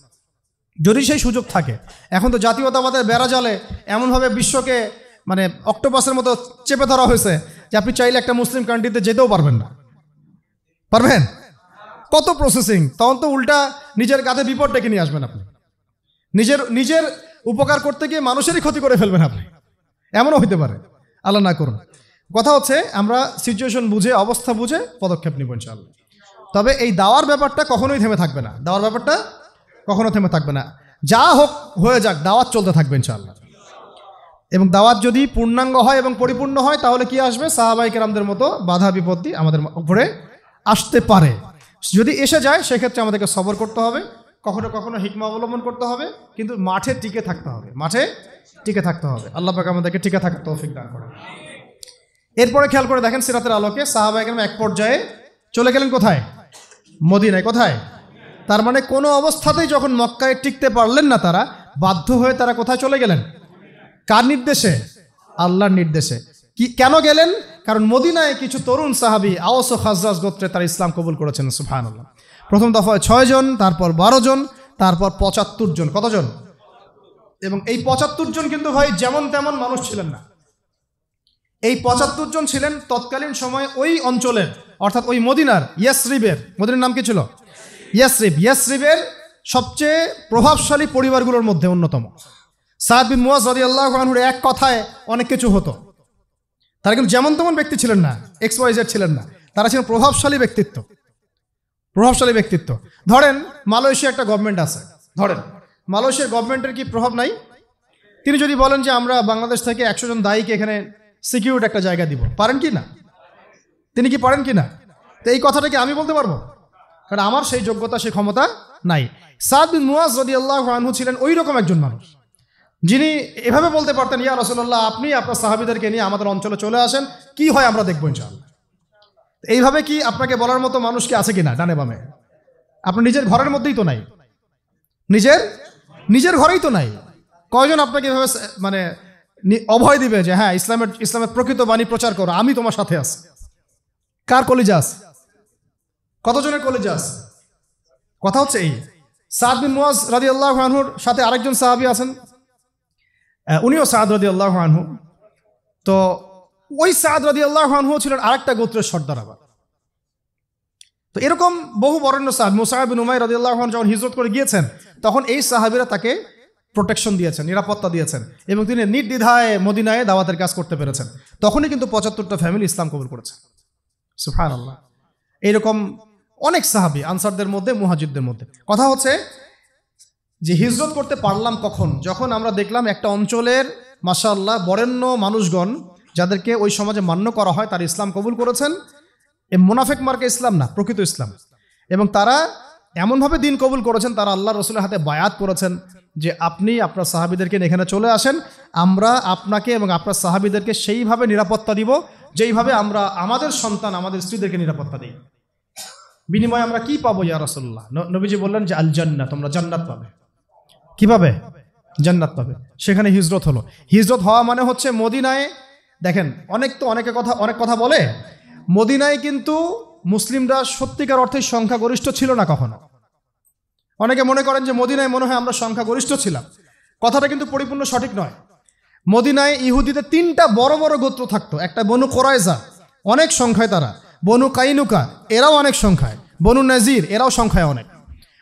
যদি সেই সুযোগ থাকে। এখন তো জাতীয়তাবাদের বেড়াজালে এমনভাবে বিশ্বকে মানে অক্টোপাসের মতো চেপে ধরা হয়েছে যে আপনি চাইলে একটা মুসলিম কান্ট্রিতে যেতেও পারবেন না। পারবেন? কত প্রসেসিং, তখন তো উল্টা নিজের কাঁধে বিপদ ডেকে নিয়ে আসবেন আপনি, নিজের উপকার করতে গিয়ে মানুষেরই ক্ষতি করে ফেলবেন আপনি, এমনও হইতে পারে, আল্লাহ না করুন। কথা হচ্ছে আমরা সিচুয়েশন বুঝে, অবস্থা বুঝে পদক্ষেপ নিব ইনশাআল্লাহ। তবে এই দাওয়ার ব্যাপারটা কখনোই থেমে থাকবে না, দাওয়ার ব্যাপারটা কখনো থেমে থাকবে না। যা হোক হয়ে যাক, দাওয়াত চলতে থাকবে ইনশাআল্লাহ। এবং দাওয়াত যদি পূর্ণাঙ্গ হয় এবং পরিপূর্ণ হয়, তাহলে কি আসবে? সাহাবায়ে কেরামদের মতো বাধা বিপত্তি আমাদের উপরে আসতে পারে। যদি এসে যায় সেক্ষেত্রে আমাদেরকে সবর করতে হবে, কখনো কখনো হিকমা অবলম্বন করতে হবে, কিন্তু মাঠে টিকে থাকতে হবে, মাঠে টিকে থাকতে হবে। আল্লাহ পাক আমাদেরকে টিকে থাকার তৌফিক দান করেন। এরপরে খেয়াল করে দেখেন সিরাতের আলোকে সাহাবায়ে কেরাম এক পর্যায়ে চলে গেলেন কোথায়? মদিনায়। কোথায়? তার মানে কোনো অবস্থাতেই যখন মক্কায় টিকতে পারলেন না তারা, বাধ্য হয়ে তারা কোথায় চলে গেলেন? কার নির্দেশে? আল্লাহর নির্দেশে। কেন গেলেন? কারণ মদিনায় কিছু তরুণ সাহাবী আওস ও খাজরাজ গোত্রে তারা ইসলাম কবুল করেছেন। সুবহানাল্লাহ। প্রথম দফায় 6 জন, তারপর 12 জন, তারপর 75 জন। কতজন? এবং এই 75 জন কিন্তু ভাই যেমন তেমন মানুষ ছিলেন না। এই 75 জন ছিলেন তৎকালীন সময়ে ওই অঞ্চলের, অর্থাৎ ওই মদিনার ইয়াসরিবের, মদিনার নাম কি ছিল? ইয়াসরিবের সবচেয়ে প্রভাবশালী পরিবারগুলোর মধ্যে অন্যতম। সাদ বিন মুয়াজ রাদিয়াল্লাহু আনহুর এক কথায় অনেক কিছু হতো। তারা কিন্তু যেমন তেমন ব্যক্তি ছিলেন না, XYZ ছিলেন না, তারা ছিলেন প্রভাবশালী ব্যক্তিত্ব। ধরেন মালয়েশিয়া একটা গভর্নমেন্ট আছে, ধরেন মালয়েশিয়ার গভর্নমেন্টের কি প্রভাব নাই? তিনি যদি বলেন যে আমরা বাংলাদেশ থেকে 100 জন দায়ীকে এখানে সিকিউরিটি একটা জায়গা দিব, পারেন কি না? তিনি কি পারেন কি না? তো এই কথাটা কি আমি বলতে পারবো? কারণ আমার সেই যোগ্যতা, সেই ক্ষমতা নাই। সাদ বিন মুয়াজ রাদিয়াল্লাহু আনহু ছিলেন ওই রকম একজন মানুষ, যিনি এভাবে বলতে পারতেন, ইয়া রাসূলুল্লাহ, আপনি আপনার সাহাবীদেরকে নিয়ে আমাদের অঞ্চলে চলে আসেন, কি হয় আমরা দেখবো ইনশাআল্লাহ। এইভাবে কি আপনাকে বলার মতো মানুষ কি আছে কিনা ডানে বামে? আপনার নিজের ঘরের মধ্যেই তো নাই, নিজের ঘরেই তো নাই। কয়জন আপনাকে এভাবে মানে অভয় দিবে যে হ্যাঁ ইসলামের প্রকৃত বাণী প্রচার করো, আমি তোমার সাথে আছি? কার কলিজা আছে? কতজনের কলিজা আছে? কথা হচ্ছে এই, সাদ বিন মুআজ রাদিয়াল্লাহু আনহুর সাথে আরেকজন সাহাবী আছেন, উনিও সাদ রাদিয়াল্লাহু আনহু। তো ওই সাদ রাদিয়াল্লাহু আনহু ছিলেন আরেকটা গোত্রের সর্দার আবার। তো এরকম বহু বরেণ্য সাহাবী, মুসআব বিন উমাইর রাদিয়াল্লাহু আনহু যখন হিজরত করে গিয়েছেন তখন এই সাহাবীরা তাকে প্রোটেকশন দিয়েছেন, নিরাপত্তা দিয়েছেন, এবং তিনি নির্দ্বিধায় মদিনায় দাওয়াতের কাজ করতে পেরেছেন। তখনই কিন্তু ৭৫টা ফ্যামিলি ইসলাম কবুল করেছে। সুবহানাল্লাহ। এইরকম অনেক সাহাবী আনসারদের মধ্যে, মুহাজিরদের মধ্যে। কথা হচ্ছে যে হিজরত করতে পারলাম কখন? যখন আমরা দেখলাম একটা অঞ্চলের মাশাআল্লাহ বরেণ্য মানুষগণ, যাদেরকে ওই সমাজে মান্য করা হয়, তারা ইসলাম কবুল করেছেন। এই মুনাফিক মার্কা ইসলাম না, প্রকৃত ইসলাম। এবং তারা এমনভাবে দিন কবুল করেছেন, তারা আল্লাহ রসুলের হাতে বায়াত করেছেন যে আপনি আপনার সাহাবীদেরকে এখানে চলে আসেন, আমরা আপনাকে এবং আপনার সাহাবীদেরকে সেইভাবে নিরাপত্তা দিব যেইভাবে আমরা আমাদের সন্তান, আমাদের স্ত্রীদেরকে নিরাপত্তা দিই। বিনিময়ে আমরা কি পাবো ইয়া রাসূলুল্লাহ? নবীজি বললেন যে আল জান্নাহ, তোমরা জান্নাত পাবে। কিভাবে? জান্নাত পাবে। সেখানে হিজরত হলো। হিজরত হওয়া মানে হচ্ছে মদিনায়, দেখেন অনেক কথা বলে, মদিনায় কিন্তু মুসলিমরা সত্যিকার অর্থে সংখ্যাগরিষ্ঠ ছিল না কখনো। অনেকে মনে করেন যে মদিনায় মনে হয় আমরা সংখ্যাগরিষ্ঠ ছিলাম। কথাটা কিন্তু পরিপূর্ণ সঠিক নয়। মদিনায় ইহুদিদের 3টা বড় বড় গোত্র থাকতো। একটা বনু কোরাইজা, অনেক সংখ্যায় তারা। বনু কাইনুকা, এরাও অনেক সংখ্যায়। বনু নাজির, এরাও সংখ্যায় অনেক।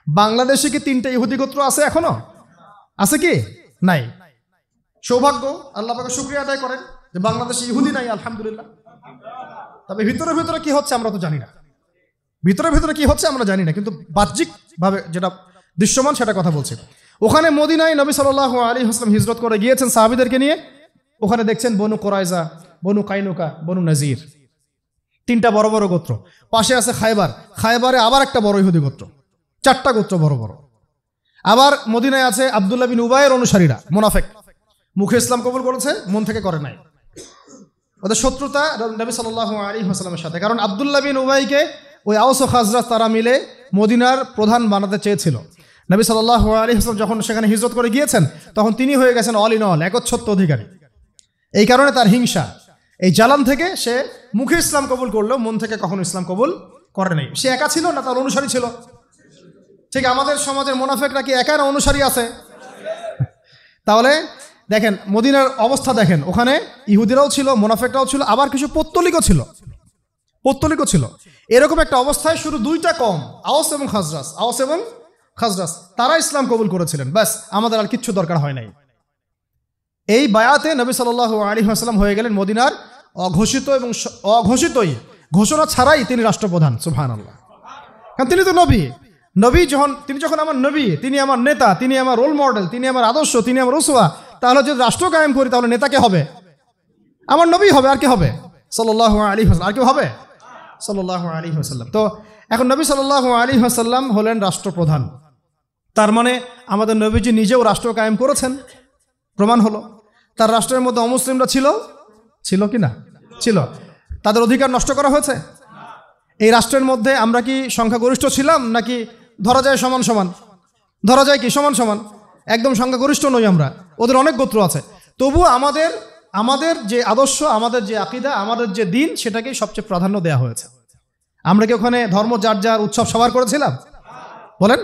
বাংলাদেশে কি 3টা ইহুদি গোত্র আছে এখনো? আছে কি? নাই। সৌভাগ্য, আল্লাহ পাকের শুকরিয়া আদায় করেন যে বাংলাদেশে ইহুদি নাই, আলহামদুলিল্লাহ। তবে ভিতরে কি হচ্ছে আমরা তো জানি না। ভিতরে কি হচ্ছে আমরা জানি না, কিন্তু বাহ্যিকভাবে যেটা দৃশ্যমান সেটা কথা বলছি। ওখানে মদিনায় নবী সাল্লাল্লাহু আলাইহি ওয়াসাল্লাম হিজরত করে গিয়েছেন সাহাবীদেরকে নিয়ে। ওখানে দেখছেন বনু কোরাইজা, বনু কাইনুকা, বনু নাজির, 3টা বড় বড় গোত্র। পাশে আছে খায়বারে আবার একটা বড় ইহুদি গোত্র, 4টা গোত্র বড় বড়। আবার মদিনায় আছে আব্দুল্লাহ বিন উবাইয়ের অনুসারীরা, মুনাফিক, মুখে ইসলাম কবুল করেছে, মন থেকে করে নাই। ওদের শত্রুতা নবী সাল্লাল্লাহু আলাইহি ওয়াসাল্লামের সাথে, কারণ আব্দুল্লাহ বিন উবাইকে ওই আওস ও খাজরাজ তারা মিলে মদিনার প্রধান বানাতে চেয়েছিল। নবী সাল্লাল্লাহু আলাইহি ওয়াসাল্লাম যখন সেখানে হিজরত করে গিয়েছেন তখন তিনি হয়ে গেছেন অল ইন অল, একচ্ছত্র অধিকারী। এই কারণে তার হিংসা, এই জ্বালান থেকে সে মুখে ইসলাম কবুল করলেও মন থেকে কখনো ইসলাম কবুল করে নাই। সে একা ছিল না, তার অনুসারী ছিল। ঠিক আমাদের সমাজের মুনাফিকরা কি একা না অনুসারী আছে? তাহলে দেখেন মদিনার অবস্থা দেখেন, ওখানে ইহুদিরাও ছিল, মুনাফিকরাও ছিল, আবার কিছু পৌত্তলিকও ছিল। এরকম একটা অবস্থায় শুধু 2টা কম, আওস এবং খাজরাজ, তারা ইসলাম কবুল করেছিলেন। ব্যাস, আমাদের আর কিচ্ছু দরকার হয় নাই। এই বায়াতে নবী সাল্লাল্লাহু আলাইহি ওয়াসাল্লাম হয়ে গেলেন মদিনার অঘোষিত এবং ঘোষণা ছাড়াই তিনি রাষ্ট্রপ্রধান। সুবহানাল্লাহ। কারণ তিনি তো নবী তিনি যখন আমার নবী, তিনি আমার নেতা, তিনি আমার রোল মডেল, তিনি আমার আদর্শ, তিনি আমার উসওয়া, তাহলে যদি রাষ্ট্র কায়েম করি তাহলে নেতা কে হবে? আমার নবী হবে। আর কে হবে? সাল্লাল্লাহু আলাইহি ওয়াসাল্লাম। আর কেউ হবে? সাল্লাল্লাহু আলাইহি ওয়াসাল্লাম। তো এখন নবী সাল্লাল্লাহু আলাইহি ওয়াসাল্লাম হলেন রাষ্ট্রপ্রধান। তার মানে আমাদের নবীজি নিজেও রাষ্ট্র কায়েম করেছেন, প্রমাণ হলো। তার রাষ্ট্রের মধ্যে অমুসলিমরা ছিল কি না? ছিল। তাদের অধিকার নষ্ট করা হয়েছে? এই রাষ্ট্রের মধ্যে আমরা কি সংখ্যাগরিষ্ঠ ছিলাম নাকি ধরা যায় সমান? ধরা যায় কি সমান? একদম সংখ্যাগরিষ্ঠ নই আমরা, ওদের অনেক গোত্র আছে। তবুও আমাদের যে আদর্শ, আমাদের যে আকীদা, আমাদের যে দিন, সেটাকেই সবচেয়ে প্রাধান্য দেওয়া হয়েছে। আমরা কি ওখানে ধর্ম যার উৎসব সবার করেছিলাম? বলেন।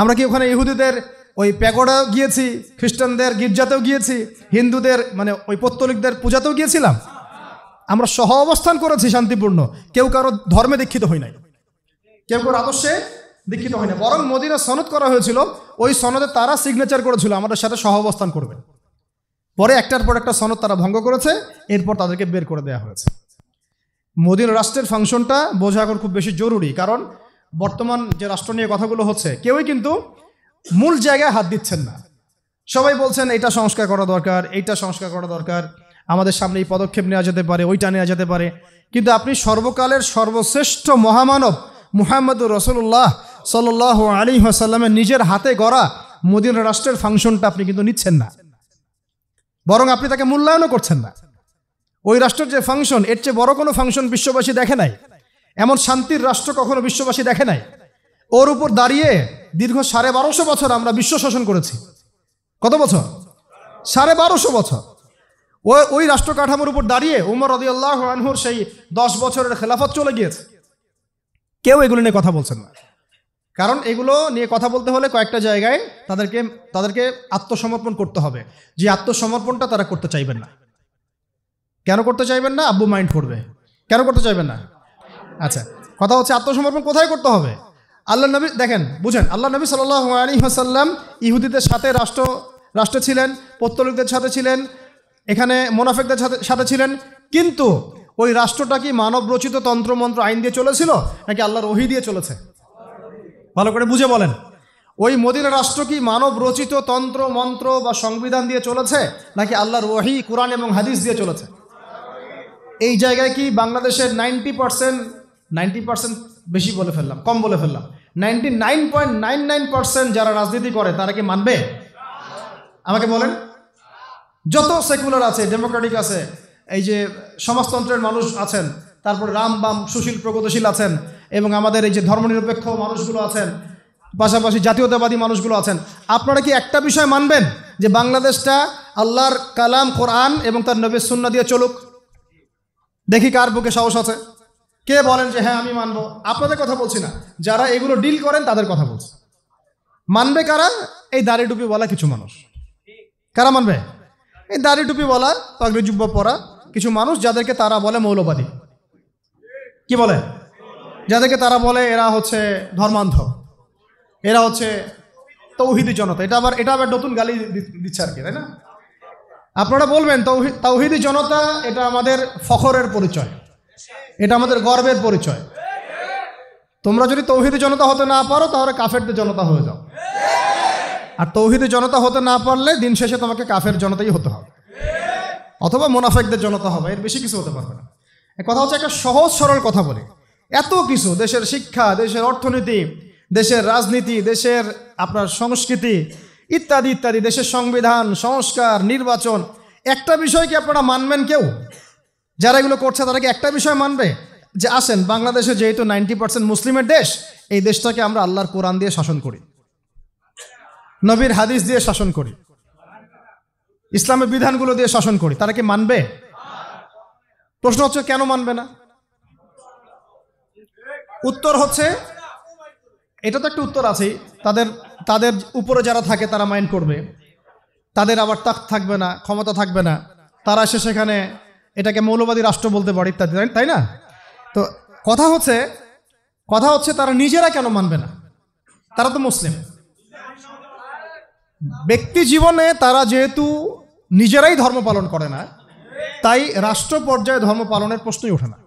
আমরা কি ওখানে ইহুদিদের ওই প্যাগোডা গিয়েছি, খ্রিস্টানদের গির্জাতেও গিয়েছি, হিন্দুদের মানে ওই পৌত্তলিকদের পূজাতেও গিয়েছিলাম? আমরা সহ অবস্থান করেছি শান্তিপূর্ণ। কেউ কারো ধর্মে দীক্ষিত হই নাই, কেউ কারো আদর্শে দীক্ষিত হয় না। বরং মদিনা সনদ করা হয়েছিল, ওই সনদে তারা সিগনেচার করেছিল আমাদের সাথে সহ অবস্থান করবে। পরে একটার পর একটা সনদ তারা ভঙ্গ করেছে, এরপর তাদেরকে বের করে দেওয়া হয়েছে। মদিনা রাষ্ট্রের ফাংশনটা বোঝা এখন খুব বেশি জরুরি, কারণ বর্তমান যে রাষ্ট্র নিয়ে কথাগুলো হচ্ছে কেউই কিন্তু মূল জায়গায় হাত দিচ্ছেন না। সবাই বলছেন এটা সংস্কার করা দরকার, এইটা সংস্কার করা দরকার, আমাদের সামনে এই পদক্ষেপ নেওয়া যেতে পারে, ওইটা নেওয়া যেতে পারে। কিন্তু আপনি সর্বকালের সর্বশ্রেষ্ঠ মহামানব মুহাম্মদুর রাসূলুল্লাহ সাল্লাল্লাহু আলাইহি ওয়াসাল্লামের নিজের হাতে গড়া মদিনা রাষ্ট্রের ফাংশনটা আপনি কিন্তু নিচ্ছেন না, বরং আপনি তাকে মূল্যায়নও করছেন না। ওই রাষ্ট্রের যে ফাংশন, এর চেয়ে বড় কোনো ফাংশন বিশ্ববাসী দেখে নাই। এমন শান্তির রাষ্ট্র কখনো বিশ্ববাসী দেখে নাই। ওর উপর দাঁড়িয়ে দীর্ঘ 1250 বছর আমরা বিশ্ব শাসন করেছি। কত বছর? 1250 বছর। ওই রাষ্ট্র কাঠামোর উপর দাঁড়িয়ে উমর রাদিয়াল্লাহু আনহুর সেই 10 বছরের খেলাফত চলে গিয়েছে। কেউ এগুলো নিয়ে কথা বলছেন না, কারণ এগুলো নিয়ে কথা বলতে হলে কয়েকটা জায়গায় তাদেরকে আত্মসমর্পণ করতে হবে, যে আত্মসমর্পণটা তারা করতে চাইবেন না। কেন করতে চাইবেন না? আব্বু মাইন্ড করবে। কেন করতে চাইবেন না? আচ্ছা, কথা হচ্ছে আত্মসমর্পণ কোথায় করতে হবে? আল্লাহ নবী দেখেন, বুঝেন, আল্লাহ নবী সাল্লাল্লাহু আলাইহি ওয়াসাল্লাম ইহুদিদের সাথে রাষ্ট্রে ছিলেন, পৌত্তলিকদের সাথে ছিলেন, এখানে মুনাফিকদের সাথে ছিলেন, কিন্তু ওই রাষ্ট্রটা কি মানব রচিত তন্ত্রমন্ত্র আইন দিয়ে চলেছিল নাকি আল্লাহর ওহী দিয়ে চলেছে? ভালো করে বুঝে বলেন। ওই মদিনা রাষ্ট্র কি মানব রচিত তন্ত্র মন্ত্র বা সংবিধান দিয়ে চলেছে নাকি আল্লাহর ওহী কুরআন এবং হাদিস দিয়ে চলেছে? এই জায়গায় কি বাংলাদেশের 90% বেশি বলে ফেললাম, কম বলে ফেললাম, 99.99% যারা রাজনীতি করে তারা কি মানবে? আমাকে বলেন। যত সেকুলার আছে, ডেমোক্রেটিক আছে, এই যে সমাজতন্ত্রের মানুষ আছেন, তারপর রাম বাম সুশীল প্রগতিশীল আছেন, এবং আমাদের এই যে ধর্মনিরপেক্ষ মানুষগুলো আছেন, পাশাপাশি জাতীয়তাবাদী মানুষগুলো আছেন, আপনারা কি একটা বিষয় মানবেন যে বাংলাদেশটা আল্লাহর কালাম কোরআন এবং তার নবীর সুন্নাহ দিয়ে চলুক? দেখি কার বুকে সাহস আছে, কে বলেন যে হ্যাঁ আমি মানবো। আপনাদের কথা বলছি না, যারা এগুলো ডিল করেন তাদের কথা বলছি। মানবে কারা? এই দাড়ি টুপি বলা কিছু মানুষ। কারা মানবে? এই দাড়ি টুপি বলা, পাগড়ি জুব্বা পরা কিছু মানুষ, যাদেরকে তারা বলে মৌলবাদী। কি বলে? যাদেরকে তারা বলে এরা হচ্ছে ধর্মান্ধ, এরা হচ্ছে তৌহিদি জনতা। এটা আবার নতুন গালি দিচ্ছে আর কি, তাই না? আপনারা বলবেন তৌহিদি জনতা এটা আমাদের ফখরের পরিচয়, এটা আমাদের গর্বের পরিচয়। তোমরা যদি তৌহিদি জনতা হতে না পারো তাহলে কাফেরদের জনতা হয়ে যাও, আর তৌহিদি জনতা হতে না পারলে দিন শেষে তোমাকে কাফের জনতাই হতে হবে, অথবা মুনাফিকদের জনতা হবে, এর বেশি কিছু হতে পারবে না। কথা হচ্ছে একটা সহজ সরল কথা বলি, এত কিছু, দেশের শিক্ষা, দেশের অর্থনীতি, দেশের রাজনীতি, দেশের আপনার সংস্কৃতি ইত্যাদি ইত্যাদি, দেশের সংবিধান, সংস্কার, নির্বাচন, একটা বিষয় কি আপনারা মানবেন? কেউ যারা এগুলো করছে তারা কি একটা বিষয় মানবে যে আসেন বাংলাদেশে যেহেতু 90% মুসলিমের দেশ, এই দেশটাকে আমরা আল্লাহর কোরআন দিয়ে শাসন করি, নবীর হাদিস দিয়ে শাসন করি, ইসলামের বিধানগুলো দিয়ে শাসন করি, তারা কি মানবে? প্রশ্ন হচ্ছে কেন মানবে না? উত্তর হচ্ছে, এটা তো একটা উত্তর আছেই, তাদের উপরে যারা থাকে তারা মাইন্ড করবে, তাদের আবার তাকত থাকবে না, ক্ষমতা থাকবে না, তারা এসে সেখানে এটাকে মৌলবাদী রাষ্ট্র বলতে পারে ইত্যাদি, তাই না? তো কথা হচ্ছে তারা নিজেরা কেন মানবে না? তারা তো মুসলিম। ব্যক্তি জীবনে তারা যেহেতু নিজেরাই ধর্ম পালন করে না, তাই রাষ্ট্র পর্যায়ে ধর্ম পালনের প্রশ্নই ওঠে না।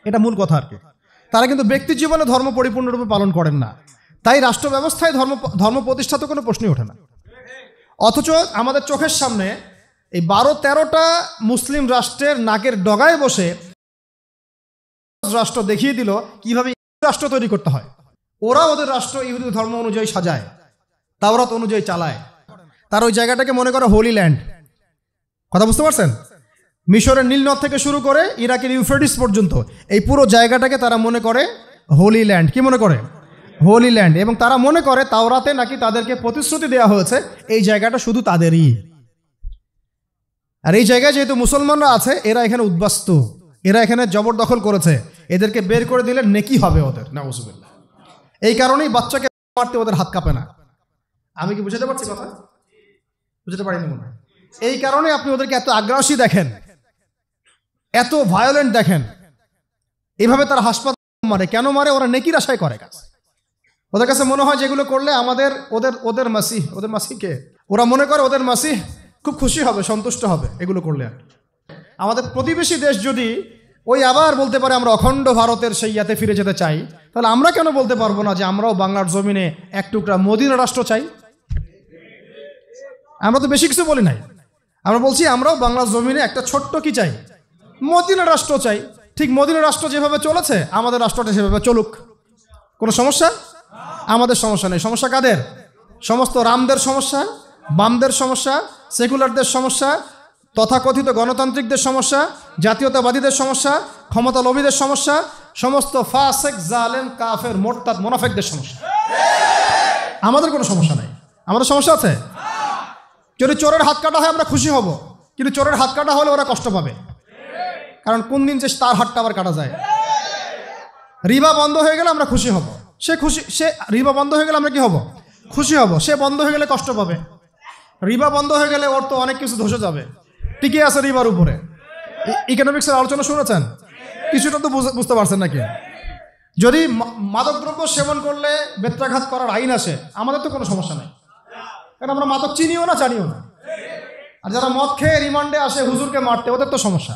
এটা মূল কথা আর কি। তারা কিন্তু ব্যক্তি জীবনে ধর্ম পরিপূর্ণরূপে পালন করেন না, তাই রাষ্ট্র ব্যবস্থায় ধর্ম প্রতিষ্ঠা তো কোনো প্রশ্নই ওঠে না। অথচ আমাদের চোখের সামনে এই 12-13টা মুসলিম রাষ্ট্রের নাকের ডগায় বসে রাষ্ট্র দেখিয়ে দিল কিভাবে রাষ্ট্র তৈরি করতে হয়। ওরা ওদের রাষ্ট্র ইহুদি ধর্ম অনুযায়ী সাজায়, তাওরাত অনুযায়ী চালায়। তার ওই জায়গাটাকে মনে করে হোলি ল্যান্ড। কথা বুঝতে পারছেন? মিশরের নীলনদ থেকে শুরু করে ইরাকের ইউফ্রেটিস পর্যন্ত এই পুরো জায়গাটাকে তারা মনে করে হোলি ল্যান্ড। কি মনে করে? হোলি ল্যান্ড। এবং তারা মনে করে তাওরাতে নাকি তাদেরকে প্রতিশ্রুতি দেওয়া হয়েছে এই জায়গাটা শুধু তাদেরই। আর এই জায়গায় যেহেতু মুসলমানরা আছে, এরা এখানে উদ্বাস্তু, এরা এখানে জবরদখল করেছে, এদেরকে বের করে দিলে নেকি হবে ওদের, নাউজুবিল্লাহ। এই কারণেই বাচ্চাকে মারতে ওদের হাত কাঁপে না। আমি কি বুঝাতে পারছি কথা? বুঝতে পারিনি মনে হয়। এই কারণে আপনি ওদেরকে এত আগ্রাসী দেখেন, এত ভায়োলেন্ট দেখেন। এইভাবে তারা হাসপাতাল মারে। কেন মারে? ওরা নেকির আশায় করে কাজ। ওদের কাছে মনে হয় যেগুলো করলে ওদের মাসিহকে ওরা মনে করে ওদের মাসিহ খুব খুশি হবে, সন্তুষ্ট হবে এগুলো করলে। আর আমাদের প্রতিবেশী দেশ যদি ওই আবার বলতে পারে আমরা অখণ্ড ভারতের সেই ইয়াতে ফিরে যেতে চাই, তাহলে আমরা কেন বলতে পারবো না যে আমরাও বাংলার জমিনে এক টুকরা মদিনা রাষ্ট্র চাই? আমরা তো বেশি কিছু বলি নাই, আমরা বলছি আমরাও বাংলার জমিনে একটা ছোট্ট কি চাই? মদিনা রাষ্ট্র চাই। ঠিক মদিনা রাষ্ট্র যেভাবে চলেছে আমাদের রাষ্ট্রটা সেভাবে চলুক। কোনো সমস্যা? আমাদের সমস্যা নেই। সমস্যা কাদের? সমস্ত রামদের সমস্যা, বামদের সমস্যা, সেকুলারদের সমস্যা, তথাকথিত গণতান্ত্রিকদের সমস্যা, জাতীয়তাবাদীদের সমস্যা, ক্ষমতা লোভীদের সমস্যা, সমস্ত ফাসেক, জালেম, কাফের, মোরতাদ, মুনাফিকদের সমস্যা। আমাদের কোনো সমস্যা নাই। আমাদের সমস্যা আছে? যদি চোরের হাত কাটা হয় আমরা খুশি হব, কিন্তু চোরের হাত কাটা হলে ওরা কষ্ট পাবে, কারণ কোন দিন যে তার হাতটা আবার কাটা যায়। রিবা বন্ধ হয়ে গেলে আমরা খুশি হব, সে রিবা বন্ধ হয়ে গেলে আমরা কি হব? খুশি হব। সে বন্ধ হয়ে গেলে কষ্ট পাবে। রিবা বন্ধ হয়ে গেলে ওর তো অনেক কিছু ধসে যাবে। টিকে আছে রিবার উপরে। ইকোনমিক্সের আলোচনা শুনেছেন? কিছুটা তো বুঝতে পারছেন নাকি? যদি মাদকদ্রব্য সেবন করলে বেত্রাঘাত করার আইন আসে, আমাদের তো কোনো সমস্যা নেই, কারণ আমরা মাদক চিনিও না, জানিও না। আর যারা মদ খেয়ে রিমান্ডে আসে হুজুরকে মারতে, ওদের তো সমস্যা।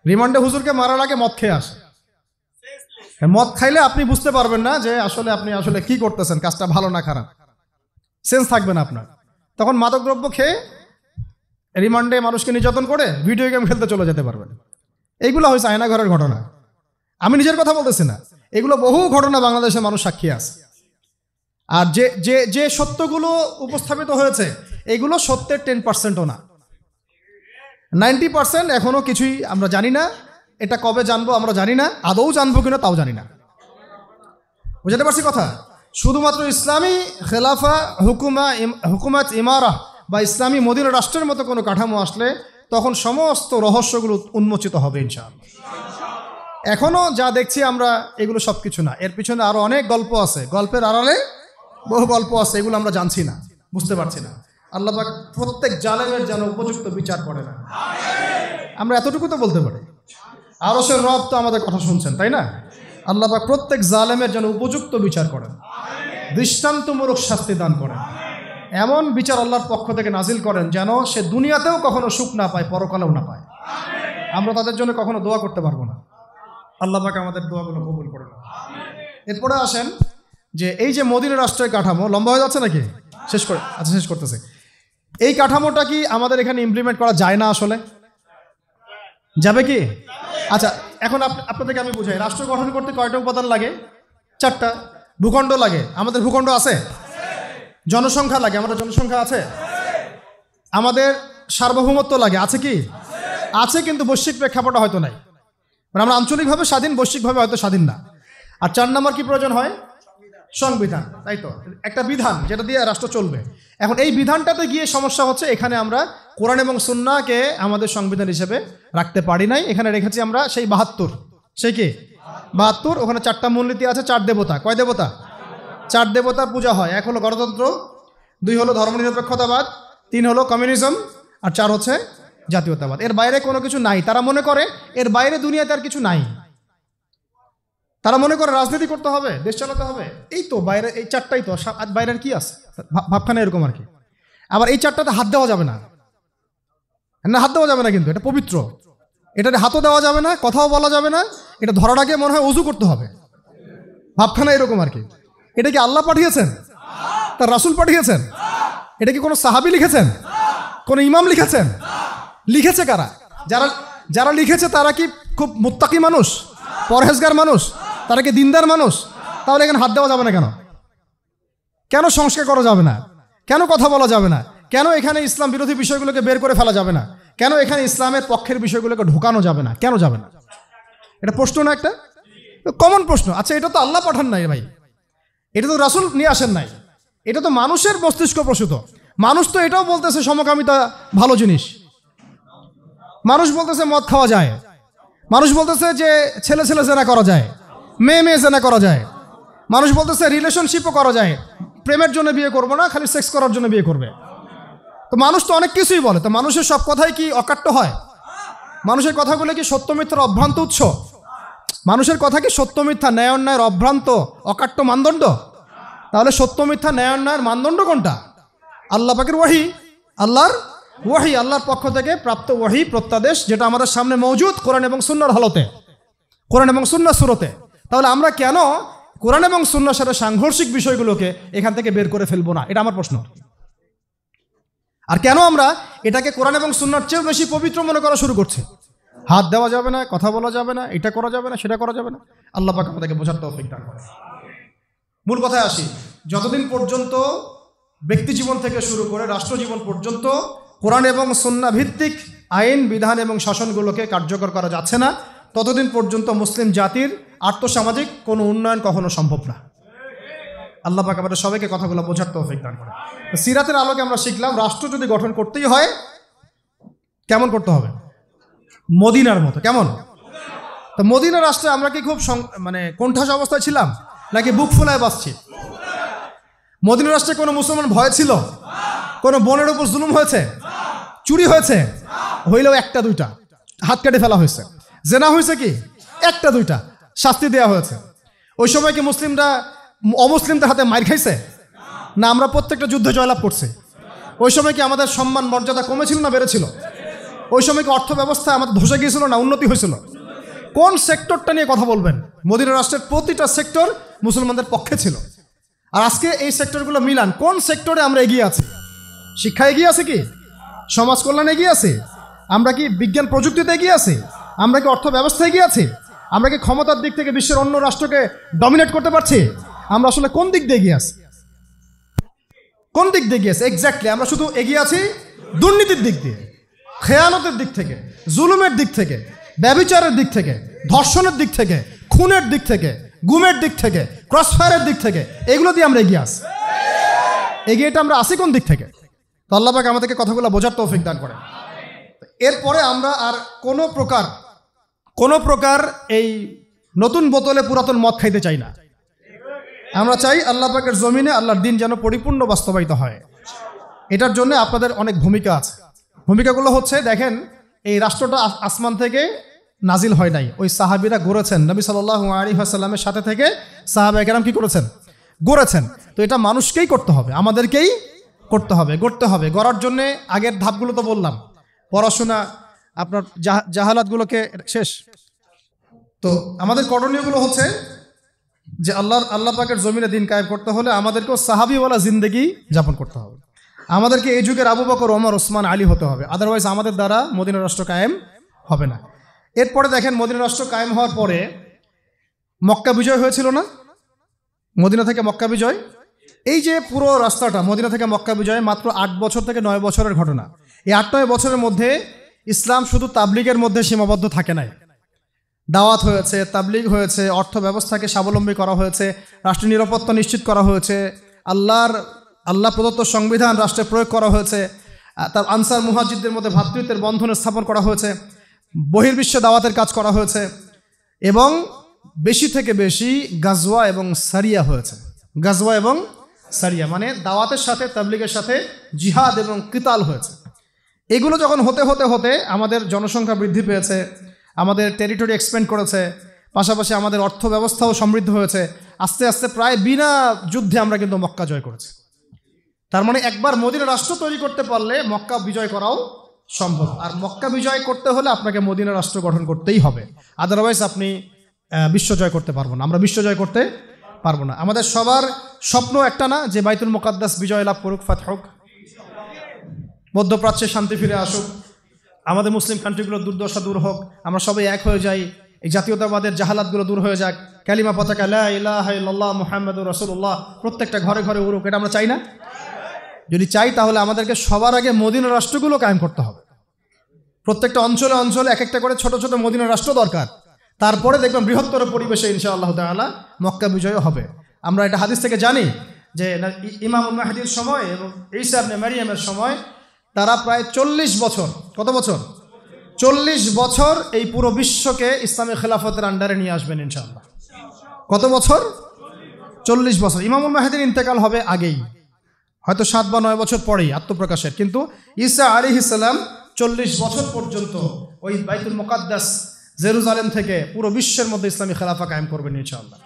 রিমান্ডে হুজুরকে মারার আগে মদ খেয়ে আসে। মদ খাইলে আপনি বুঝতে পারবেন না যে আপনি আসলে কি করতেছেন, কাজটা ভালো না খারাপ, সেন্স থাকবে না আপনার। তখন মাদকদ্রব্য খেয়ে রিমান্ডে মানুষকে নির্যাতন করে ভিডিও গেম খেলতে চলে যেতে পারবেন। এইগুলো হয়েছে আয়নাঘরের ঘটনা। আমি নিজের কথা বলতেছি না, এগুলো বহু ঘটনা বাংলাদেশের মানুষ সাক্ষী আছে। আর যে সত্যগুলো উপস্থাপিত হয়েছে, এগুলো সত্যের 10%ও না, 90% এখনো কিছুই আমরা জানি না। এটা কবে জানবো আমরা জানি না, আদৌ জানবো কিনা তাও জানি না। বুঝতে পারছি কথা? শুধুমাত্র ইসলামী খেলাফা হুকুমাত ইমারা বা ইসলামী মদিনা রাষ্ট্রের মতো কোনো কাঠামো আসলে তখন সমস্ত রহস্যগুলো উন্মোচিত হবে ইনশাআল্লাহ। এখনো যা দেখছি আমরা, এগুলো সব কিছু না, এর পিছনে আরো অনেক গল্প আছে, গল্পের আড়ালে বহু গল্প আছে, এগুলো আমরা জানছি না, বুঝতে পারছি না। আল্লাহ পাক প্রত্যেক জালেমের যেন উপযুক্ত বিচার করে না, আমরা এতটুকু তো বলতে পারি। আরশের রব তো আমাদের কথা শুনছেন, তাই না? আল্লাহ পাক প্রত্যেক জালেমের যেন উপযুক্ত বিচার করেন, দৃষ্টান্তমূলক শাস্তি দান করেন, এমন বিচার আল্লাহর পক্ষ থেকে নাজিল করেন যেন সে দুনিয়াতেও কখনো সুখ না পায়, পরকালেও না পায়। আমরা তাদের জন্য কখনো দোয়া করতে পারবো না। আল্লাহ পাক আমাদের দোয়াগুলো কবুল করেন। এরপরে আসেন যে এই যে মদিনা রাষ্ট্রের কাঠামো, লম্বা হয়ে যাচ্ছে নাকি? শেষ করতেছে। এই কাঠামোটা কি আমাদের এখানে ইমপ্লিমেন্ট করা যায় না? আসলে যাবে কি? আচ্ছা, এখন আপনাদেরকে আমি বুঝাই। রাষ্ট্র গঠন করতে কয়টা উপাদান লাগে? 4টা। ভূখণ্ড লাগে, আমাদের ভূখণ্ড আছে। জনসংখ্যা লাগে, আমাদের জনসংখ্যা আছে। আমাদের সার্বভৌমত্ব লাগে, আছে কি? আছে, কিন্তু বৈশ্বিক প্রেক্ষাপটে হয়তো নাই। মানে আমরা আঞ্চলিকভাবে স্বাধীন, বৈশ্বিকভাবে হয়তো স্বাধীন না। আর 4 নম্বর কি প্রয়োজন হয়? সংবিধান, তাই তো? একটা বিধান যেটা দিয়ে রাষ্ট্র চলবে। এখন এই বিধানটাতে গিয়ে সমস্যা হচ্ছে, এখানে আমরা কোরআন এবং সুন্নাহকে আমাদের সংবিধান হিসেবে রাখতে পারি নাই। এখানে রেখেছি আমরা সেই 72, সেই কি 72, ওখানে 4টা মূলনীতি আছে, 4 দেবতা। কয় দেবতা? 4 দেবতার পূজা হয়। 1 হলো গণতন্ত্র, 2 হলো ধর্মনিরপেক্ষতাবাদ, 3 হলো কমিউনিজম, আর 4 হচ্ছে জাতীয়তাবাদ। এর বাইরে কোনো কিছু নাই। তারা মনে করে এর বাইরে দুনিয়াতে আর কিছু নাই। তারা মনে করে রাজনীতি করতে হবে, দেশ চালাতে হবে, এই তো বাইরে এই 4টাই তো, বাইরের কি আছে? ভাবখানা এরকম আর কি। আবার এই 4টাতে হাত দেওয়া যাবে না, হাত দেওয়া যাবে না, কিন্তু এটা পবিত্র। এটাতে হাতও দেওয়া যাবে না, কথাও বলা যাবে না। এটা ধরার আগে মনে হয় ওযু করতে হবে। ভাবখানা এরকম আর কি। এটা কি আল্লাহ পাঠিয়েছেন? তার রাসূল পাঠিয়েছেন? এটা কি কোনো সাহাবী লিখেছেন? কোনো ইমাম লিখেছেন? লিখেছে কারা? যারা লিখেছে তারা কি খুব মুত্তাকি মানুষ, পরহেজগার মানুষ? তারা কি দিনদার মানুষ? তাহলে এখানে হাত দেওয়া যাবে না কেন? কেন সংস্কার করা যাবে না? কেন কথা বলা যাবে না? কেন এখানে ইসলাম বিরোধী বিষয়গুলোকে বের করে ফেলা যাবে না? কেন এখানে ইসলামের পক্ষের বিষয়গুলোকে ঢোকানো যাবে না? কেন যাবে না? এটা প্রশ্ন না, একটা কমন প্রশ্ন। আচ্ছা, এটা তো আল্লাহ পাঠান নাই ভাই, এটা তো রাসূল নিয়ে আসেন নাই, এটা তো মানুষের মস্তিষ্ক প্রসূত। মানুষ তো এটাও বলতেছে সমকামিতা ভালো জিনিস, মানুষ বলতেছে মদ খাওয়া যায়, মানুষ বলতেছে যে ছেলে ছেলে জেনা করা যায়, মেয়ে মেয়ে জেনা করা যায়, মানুষ বলতেছে রিলেশনশিপও করা যায়, প্রেমের জন্য বিয়ে করবো না, খালি সেক্স করার জন্য বিয়ে করবে। তো মানুষ তো অনেক কিছুই বলে। তো মানুষের সব কথাই কি অকাট্য হয়? মানুষের কথাগুলো কি সত্য মিথ্যার অভ্রান্ত উৎস? মানুষের কথা কি সত্য মিথ্যা, ন্যায় অন্যায়ের অভ্রান্ত অকাট্য মানদণ্ড? তাহলে সত্য মিথ্যা, ন্যায় অন্যায়ের মানদণ্ড কোনটা? আল্লাহ পাকের ওয়াহি, আল্লাহর ওয়াহি, আল্লাহর পক্ষ থেকে প্রাপ্ত ওয়াহি, প্রত্যাদেশ, যেটা আমাদের সামনে মওজুদ কোরআন এবং সুন্নাহর হালতে, কোরআন এবং সুন্নাহ সুরতে। তাহলে আমরা কেন কোরআন এবং সুন্নাহর সাথে সাংঘর্ষিক বিষয়গুলোকে এখান থেকে বের করে ফেলবো না? এটা আমার প্রশ্ন। আর কেন আমরা এটাকে কোরআন এবং সুন্নাহর চেয়েও বেশি পবিত্র মনে করা শুরু করছি? হাত দেওয়া যাবে না, কথা বলা যাবে না, এটা করা যাবে না, সেটা করা যাবে না। আল্লাহ পাক আমাদেরকে বোঝার তৌফিক দান করেন। মূল কথায় আসি, যতদিন পর্যন্ত ব্যক্তি জীবন থেকে শুরু করে রাষ্ট্র জীবন পর্যন্ত কোরআন এবং সুন্নাহ ভিত্তিক আইন, বিধান এবং শাসনগুলোকে কার্যকর করা যাচ্ছে না, ততদিন পর্যন্ত মুসলিম জাতির আর্থসামাজিক কোনো উন্নয়ন কখনো সম্ভব না। আল্লাহ পাক আমাদের সবাইকে কথাগুলো বোঝার তৌফিক দান করে। সিরাতের আলোকে আমরা শিখলাম রাষ্ট্র যদি গঠন করতেই হয় কেমন করতে হবে? মদিনার মতো। কেমন? তো মদিনা রাষ্ট্রে আমরা কি খুব কোণঠাসা অবস্থায় ছিলাম নাকি বুক ফুলায় বাঁচছি? মদিনা রাষ্ট্রে কোনো মুসলমান ভয় ছিল? কোনো বোনের উপর জুলুম হয়েছে? চুরি হয়েছে? হইলেও একটা দুইটা, হাত কেটে ফেলা হয়েছে। জেনা হয়েছে কি? একটা দুইটা, শাস্তি দেওয়া হয়েছে। ওই সময় কি মুসলিমরা অমুসলিমদের হাতে মার খাইছে? না, আমরা প্রত্যেকটা যুদ্ধে জয়লাভ করছি। ওই সময় কি আমাদের সম্মান মর্যাদা কমেছিল না বেড়েছিল? ওই সময় কি অর্থ ব্যবস্থা আমাদের ধসে গিয়েছিল না উন্নতি হয়েছিল? কোন সেক্টরটা নিয়ে কথা বলবেন? মদিনা রাষ্ট্রের প্রতিটা সেক্টর মুসলমানদের পক্ষে ছিল। আর আজকে এই সেক্টরগুলো মিলান, কোন সেক্টরে আমরা এগিয়ে আছি? শিক্ষা এগিয়ে আছে কি? সমাজ কল্যাণ এগিয়ে আছে? আমরা কি বিজ্ঞান প্রযুক্তিতে এগিয়ে আছি? আমরা কি অর্থ ব্যবস্থা এগিয়ে আছি? আমরা কি ক্ষমতার দিক থেকে বিশ্বের অন্য রাষ্ট্রকে ডমিনেট করতে পারছি? আমরা আসলে কোন দিক দিয়ে এগিয়ে আছি? কোন দিক দিয়ে এগিয়ে আছি? এক্স্যাক্টলি আমরা শুধু এগিয়ে আছি দুর্নীতির দিক দিয়ে, খেয়ানতের দিক থেকে, জুলুমের দিক থেকে, ব্যভিচারের দিক থেকে, ধর্ষণের দিক থেকে, খুনের দিক থেকে, গুমের দিক থেকে, ক্রসফায়ারের দিক থেকে, এগুলো দিয়ে আমরা এগিয়ে আসি। এগিয়েটা আমরা আসি কোন দিক থেকে? তো আল্লাহ পাক আমাদেরকে কথাগুলো বোঝার তৌফিক দান করে। এরপরে আমরা আর কোনো প্রকার এই নতুন বোতলে পুরাতন মদ খাইতে চাই না। আমরা চাই আল্লাহ পাকের জমিনে আল্লাহর দিন যেন পরিপূর্ণ বাস্তবায়িত হয়। এটার জন্য আপনাদের অনেক ভূমিকা আছে। ভূমিকাগুলো হচ্ছে, দেখেন, এই রাষ্ট্রটা আসমান থেকে নাজিল হয় নাই, ওই সাহাবীরা গড়েছেন। নবী সাল্লাল্লাহু আলাইহি ওয়াসাল্লামের সাথে থেকে সাহাবায়ে কেরাম কি করেছেন? গড়েছেন। তো এটা মানুষকেই করতে হবে, আমাদেরকেই করতে হবে, গড়তে হবে। গড়ার জন্যে আগের ধাপগুলো তো বললাম, পড়াশোনা, আপনার জাহালাতগুলোকে শেষ। তো আমাদের করণীয়গুলো হচ্ছে যে আল্লাহ পাকের জমিনে দিন কায়েম করতে হলে আমাদেরকেও সাহাবীওয়ালা জিন্দেগি যাপন করতে হবে। আমাদেরকে এই যুগের আবু বকর, ওমর, ওসমান, আলী হতে হবে। আদারওয়াইজ আমাদের দ্বারা মদিনা রাষ্ট্র কায়েম হবে না। এরপরে দেখেন, মদিনা রাষ্ট্র কায়েম হওয়ার পরে মক্কা বিজয় হয়েছিল না? মদিনা থেকে মক্কা বিজয়, এই যে পুরো রাস্তাটা মদিনা থেকে মক্কা বিজয় মাত্র 8 বছর থেকে 9 বছরের ঘটনা। এই 8-9 বছরের মধ্যে ইসলাম শুধু তাবলিগের মধ্যে সীমাবদ্ধ থাকে নাই। দাওয়াত হয়েছে, তাবলিগ হয়েছে, অর্থ ব্যবস্থাকে স্বাবলম্বী করা হয়েছে, রাষ্ট্রীয় নিরাপত্তা নিশ্চিত করা হয়েছে, আল্লাহ প্রদত্ত সংবিধান রাষ্ট্রে প্রয়োগ করা হয়েছে, তার আনসার মুহাজিরদের মধ্যে ভ্রাতৃত্বের বন্ধন স্থাপন করা হয়েছে, বহির্বিশ্বে দাওয়াতের কাজ করা হয়েছে, এবং বেশি থেকে বেশি গাজওয়া এবং সারিয়া হয়েছে। গাজওয়া এবং সারিয়া মানে দাওয়াতের সাথে তাবলিগের সাথে জিহাদ এবং কিতাল হয়েছে। এগুলো যখন হতে হতে হতে আমাদের জনসংখ্যা বৃদ্ধি পেয়েছে, আমাদের টেরিটরি এক্সপ্যান্ড করেছে, পাশাপাশি আমাদের অর্থ ব্যবস্থাও সমৃদ্ধ হয়েছে, আস্তে আস্তে প্রায় বিনা যুদ্ধে আমরা কিন্তু মক্কা জয় করেছি। তার মানে একবার মদিনা রাষ্ট্র তৈরি করতে পারলে মক্কা বিজয় করাও সম্ভব। আর মক্কা বিজয় করতে হলে আপনাকে মদিনা রাষ্ট্র গঠন করতেই হবে, আদারওয়াইজ আপনি বিশ্ব জয় করতে পারবো না। আমরা বিশ্ব জয় করতে পারবো না। আমাদের সবার স্বপ্ন একটা না, যে বাইতুল মুকাদ্দাস বিজয় লাভ করুক, ফাতহ হোক, মধ্যপ্রাচ্যে শান্তি ফিরে আসুক, আমাদের মুসলিম কান্ট্রিগুলোর দুর্দশা দূর হোক, আমরা সবাই এক হয়ে যাই, এই জাতীয়তাবাদের জাহালাতগুলো দূর হয়ে যাক, কালিমা পতাকা লা ইলাহা ইল্লাল্লাহ মুহাম্মাদুর রাসূলুল্লাহ প্রত্যেকটা ঘরে ঘরে উড়ুক। এটা আমরা চাই না? যদি চাই তাহলে আমাদেরকে সবার আগে মদিনা রাষ্ট্রগুলো কায়েম করতে হবে। প্রত্যেকটা অঞ্চলে অঞ্চলে এক একটা করে ছোট ছোট মদিনা রাষ্ট্র দরকার। তারপরে দেখবেন বৃহত্তর পরিবেশে ইনশাআল্লাহ তাআলা মক্কা বিজয় হবে। আমরা এটা হাদিস থেকে জানি যে ইমাম মাহদির সময় এবং ঈসা ইবনে মারইয়ামের সময় তারা প্রায় 40 বছর, কত বছর? 40 বছর এই পুরো বিশ্বকে ইসলামী খেলাফতের আন্ডারে নিয়ে আসবেন ইনশাআল্লাহ। কত বছর? 40 বছর। ইমাম মাহদির ইন্তেকাল হবে আগেই, হয়তো 7 বা 9 বছর পরেই আত্মপ্রকাশের, কিন্তু ঈসা আলাইহিস সালাম 40 বছর পর্যন্ত ওই বাইতুল মুকাদ্দাস জেরুজালেম থেকে পুরো বিশ্বের মধ্যে ইসলামী খেলাফা কায়েম করবেন ইনশাআল্লাহ।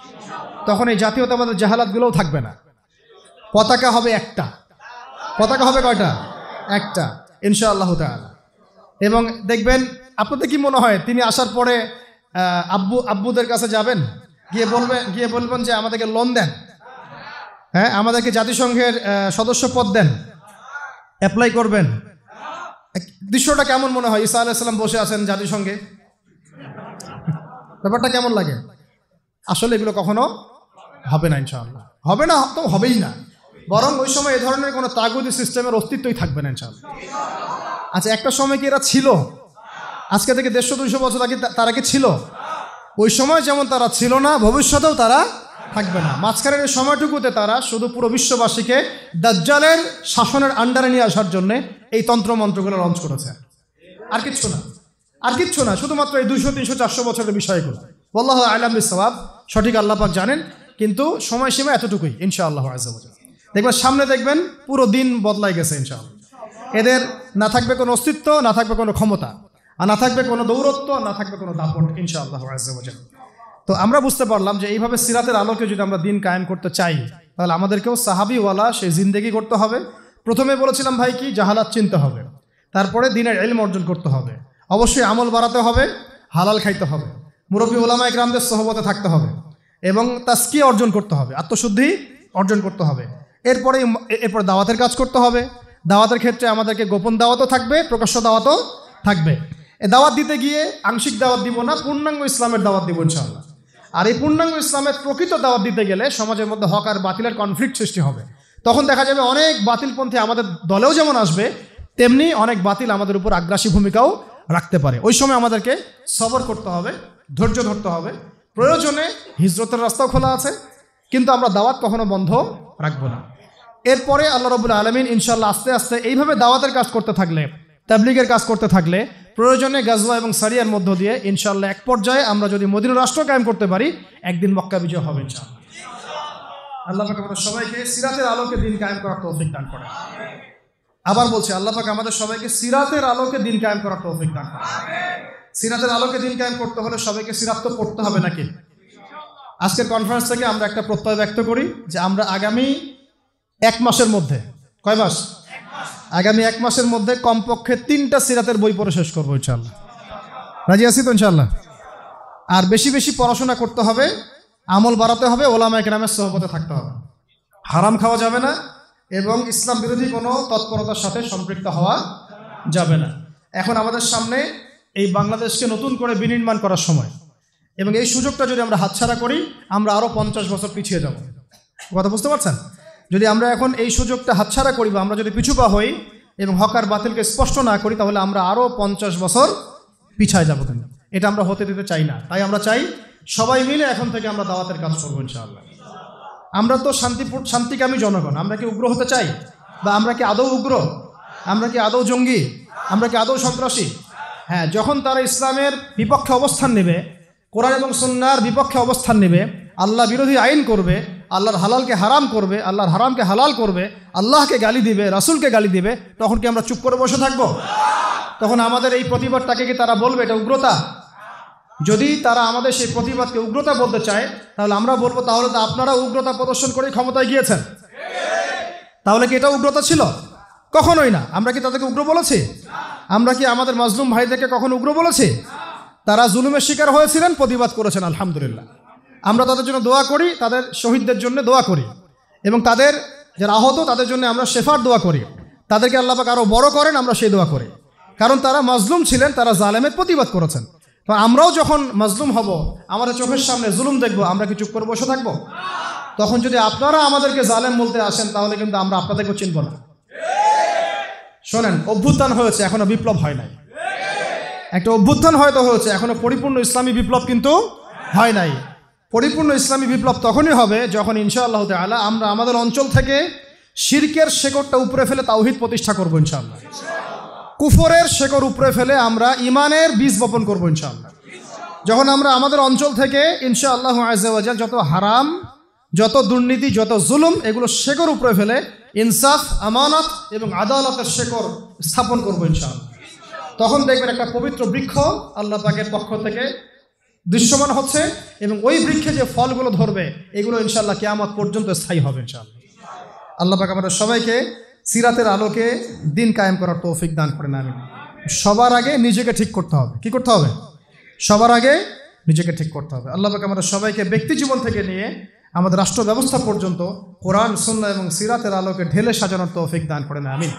তখন এই জাতীয়তাবাদের জাহালাতগুলোও থাকবে না, পতাকা হবে একটা। পতাকা হবে কয়টা? একটা ইনশাআল্লাহ তাআলা। এবং দেখবেন, আপনাদের কি মনে হয় তিনি আসার পরে আব্বুদের কাছে যাবেন, গিয়ে বলবেন যে আমাদেরকে লোন দেন, হ্যাঁ আমাদেরকে জাতিসংঘের সদস্য পদ দেন, অ্যাপ্লাই করবেন? দৃশ্যটা কেমন মনে হয়? ঈসা আলাইহিস সালাম বসে আছেন জাতিসংঘে, ব্যাপারটা কেমন লাগে? আসলে এগুলো কখনো হবে না ইনশাআল্লাহ, হবে না তো হবেই না, বরং ওই সময় এ ধরনের কোনো তাগুতি সিস্টেমের অস্তিত্বই থাকবে না ইনশাআল্লাহ। আচ্ছা, একটা সময় কি এরা ছিল? আজকে থেকে 150-200 বছর আগে তারা কি ছিল? ওই সময় যেমন তারা ছিল না, ভবিষ্যতেও তারা থাকবে না। মাঝখানের এই সময়টুকুতে তারা শুধু পুরো বিশ্ববাসীকে দাজ্জালের শাসনের আন্ডারে নিয়ে আসার জন্য এই তন্ত্রমন্ত্রগুলো লঞ্চ করেছে, আর কিচ্ছু না, আর কিচ্ছু না, শুধুমাত্র এই 200, 300, 400 বছরের বিষয়গুলো। আল্লাহু আ'লাম বিস-সাওয়াব, সঠিক আল্লাহ পাক জানেন, কিন্তু সময়সীমা এতটুকুই ইনশাআল্লাহ আযজা ওয়া জাল্লা। দেখবেন সামনে দেখবেন পুরো দিন বদলাই গেছে ইনশাআল্লাহ। এদের না থাকবে কোনো অস্তিত্ব, না থাকবে কোনো ক্ষমতা, আর না থাকবে কোনো দৌরত্ব, না থাকবে কোনো দাপট ইনশাআল্লাহ আযজা ওয়া জাল্লা। তো আমরা বুঝতে পারলাম যে এইভাবে সিরাতের আলোকে যদি আমরা দিন কায়েম করতে চাই, তাহলে আমাদেরকেও সাহাবিওয়ালা সেই জিন্দেগি করতে হবে। প্রথমে বলেছিলাম ভাই কি, জাহালাত চিনতে হবে, তারপরে দিনের ইলম অর্জন করতে হবে, অবশ্যই আমল বাড়াতে হবে, হালাল খাইতে হবে, মুরব্বী ওলামা ইকরামদের সোহবতে থাকতে হবে, এবং তাসকিয়া অর্জন করতে হবে, আত্মশুদ্ধি অর্জন করতে হবে। এরপরে দাওয়াতের কাজ করতে হবে। দাওয়াতের ক্ষেত্রে আমাদেরকে গোপন দাওয়াতও থাকবে, প্রকাশ্য দাওয়াতও থাকবে। এ দাওয়াত দিতে গিয়ে আংশিক দাওয়াত দিব না, পূর্ণাঙ্গ ইসলামের দাওয়াত দিব ইনশাআল্লাহ। আর এই পূর্ণাঙ্গ ইসলামের প্রকৃত দাওয়াত দিতে গেলে সমাজের মধ্যে হক আর বাতিলের কনফ্লিক্ট সৃষ্টি হবে। তখন দেখা যাবে অনেক বাতিলপন্থী আমাদের দলেও যেমন আসবে, তেমনি অনেক বাতিল আমাদের উপর আগ্রাসী ভূমিকাও রাখতে পারে। ওই সময় আমাদেরকে সবর করতে হবে, ধৈর্য ধরতে হবে। প্রয়োজনে হিজরতের রাস্তাও খোলা আছে, কিন্তু আমরা দাওয়াত কখনো বন্ধ রাখবো না। এরপরে আল্লাহ রাব্বুল আলামিন ইনশাআল্লাহ আস্তে আস্তে এইভাবে দাওয়াতের কাজ করতে থাকলে, তাবলীগের কাজ করতে থাকলে, প্রয়োজনে গাজওয়া এবং সারিয়ার মধ্য দিয়ে ইনশাআল্লাহ এক পর্যায়ে আমরা যদি মদিনা রাষ্ট্র কায়েম করতে পারি, একদিন মক্কা বিজয় হবে ইনশাআল্লাহ। আল্লাহ পাক আমাদের সবাইকে সিরাতের আলোকে দিন কায়েম করার তৌফিক দান করেন। আবার বলছি, আল্লাহ পাক আমাদের সবাইকে সিরাতের আলোকে দিন কায়েম করার তৌফিক দান করেন। সিরাতের আলোকে দিন কায়েম করতে হলে সবাইকে সিরাত তো পড়তে হবে নাকি? আজকের কনফারেন্স থেকে আমরা একটা প্রত্যয় ব্যক্ত করি যে আমরা আগামী 1 মাসের মধ্যে, কয় মাস? আগামী 1 মাসের মধ্যে কমপক্ষে 3টা সিরাতের বই পড়ে শেষ করবো ইনশাআল্লাহ। রাজি আছি তো ইনশাআল্লাহ? আর বেশি বেশি পড়াশোনা করতে হবে, আমল বাড়াতে হবে, ওলামা ইকরামের সোহবতে থাকতে হবে, হারাম খাওয়া যাবে না, এবং ইসলাম বিরোধী কোনো তৎপরতার সাথে সম্পৃক্ত হওয়া যাবে না। এখন আমাদের সামনে এই বাংলাদেশকে নতুন করে বিনির্মাণ করার সময়, এবং এই সুযোগটা যদি আমরা হাতছাড়া করি, আমরা আরও 50 বছর পিছিয়ে যাব। কথা বুঝতে পারছেন? যদি আমরা এখন এই সুযোগটা হাতছাড়া করি, বা আমরা যদি পিছুপা হই এবং হক আর বাতিলকে স্পষ্ট না করি, তাহলে আমরা আরও 50 বছর পিছায় যাব। কিন্তু এটা আমরা হতে দিতে চাই না। তাই আমরা চাই সবাই মিলে এখন থেকে আমরা দাওয়াতের কাজ করবো ইনশাআল্লাহ। আমরা তো শান্তিকামী জনগণ, আমরা কি উগ্র হতে চাই? বা আমরা কি আদৌ উগ্র? আমরা কি আদৌ জঙ্গি? আমরা কি আদৌ সন্ত্রাসী? হ্যাঁ, যখন তারা ইসলামের বিপক্ষে অবস্থান নেবে, কোরআন এবং সুন্নাহর বিপক্ষে অবস্থান নেবে, আল্লাহ বিরোধী আইন করবে, আল্লাহর হালালকে হারাম করবে, আল্লাহর হারামকে হালাল করবে, আল্লাহকে গালি দিবে, রাসূলকে গালি দিবে, তখন কি আমরা চুপ করে বসে থাকবো? তখন আমাদের এই প্রতিবাদটাকে কি তারা বলবে এটা উগ্রতা? যদি তারা আমাদের সেই প্রতিবাদকে উগ্রতা বলতে চায়, তাহলে আমরা বলবো তাহলে তো আপনারা উগ্রতা প্রদর্শন করে ক্ষমতায় গিয়েছেন। তাহলে কি এটা উগ্রতা ছিল? কখনোই না। আমরা কি তাদেরকে উগ্র বলেছি? আমরা কি আমাদের মাজলুম ভাইদেরকে কখনো উগ্র বলেছি? তারা জুলুমের শিকার হয়েছিলেন, প্রতিবাদ করেছেন, আলহামদুলিল্লাহ। আমরা তাদের জন্য দোয়া করি, তাদের শহীদদের জন্য দোয়া করি, এবং তাদের যারা আহত তাদের জন্য আমরা শেফার দোয়া করি। তাদেরকে আল্লাহ পাক আরও বড় করেন, আমরা সেই দোয়া করি, কারণ তারা মাজলুম ছিলেন, তারা জালেমের প্রতিবাদ করেছেন। তো আমরাও যখন মাজলুম হব, আমাদের চোখের সামনে জুলুম দেখব, আমরা কি চুপ করে বসে থাকবো? তখন যদি আপনারা আমাদেরকে জালেম বলতে আসেন, তাহলে কিন্তু আমরা আপনাদেরকে চিনব না। শোনেন, অভ্যুত্থান হয়েছে, এখনো বিপ্লব হয় নাই। একটা অভ্যুত্থান হয়তো হয়েছে, এখনো পরিপূর্ণ ইসলামী বিপ্লব কিন্তু হয় নাই। পরিপূর্ণ ইসলামী বিপ্লব তখনই হবে যখন ইনশাআল্লাহ তাআলা আমরা আমাদের অঞ্চল থেকে শিরকের শেকড়টা উপরে ফেলে তাওহীদ প্রতিষ্ঠা করবো ইনশাআল্লাহ। কুফরের শেকড় উপরে ফেলে আমরা ইমানের বীজ বপন করবো ইনশাআল্লাহ। যখন আমরা আমাদের অঞ্চল থেকে ইনশাআল্লাহ আযজা ওয়া জাল যত হারাম, যত দুর্নীতি, যত জুলুম, এগুলো শেকড় উপরে ফেলে ইনসাফ, আমানত এবং আদালতের শেকড় স্থাপন করবো ইনশাআল্লাহ। তখন দেখবেন একটা পবিত্র বৃক্ষ আল্লাহ পাকের পক্ষ থেকে দৃশ্যমান হচ্ছে, এবং ওই বৃক্ষে যে ফলগুলো ধরবে এগুলো ইনশাআল্লাহ কিয়ামত পর্যন্ত স্থায়ী হবে ইনশাআল্লাহ। আল্লাহ পাক আমাদের সবাইকে সিরাতের আলোকে দিন কায়েম করার তৌফিক দান করেন, আমিন। সবার আগে নিজেকে ঠিক করতে হবে। কি করতে হবে? সবার আগে নিজেকে ঠিক করতে হবে। আল্লাহ পাক আমাদের সবাইকে ব্যক্তি জীবন থেকে নিয়ে আমাদের রাষ্ট্র ব্যবস্থা পর্যন্ত কোরআন, সুন্নাহ এবং সিরাতের আলোকে ঢেলে সাজানোর তৌফিক দান করেন, আমিন।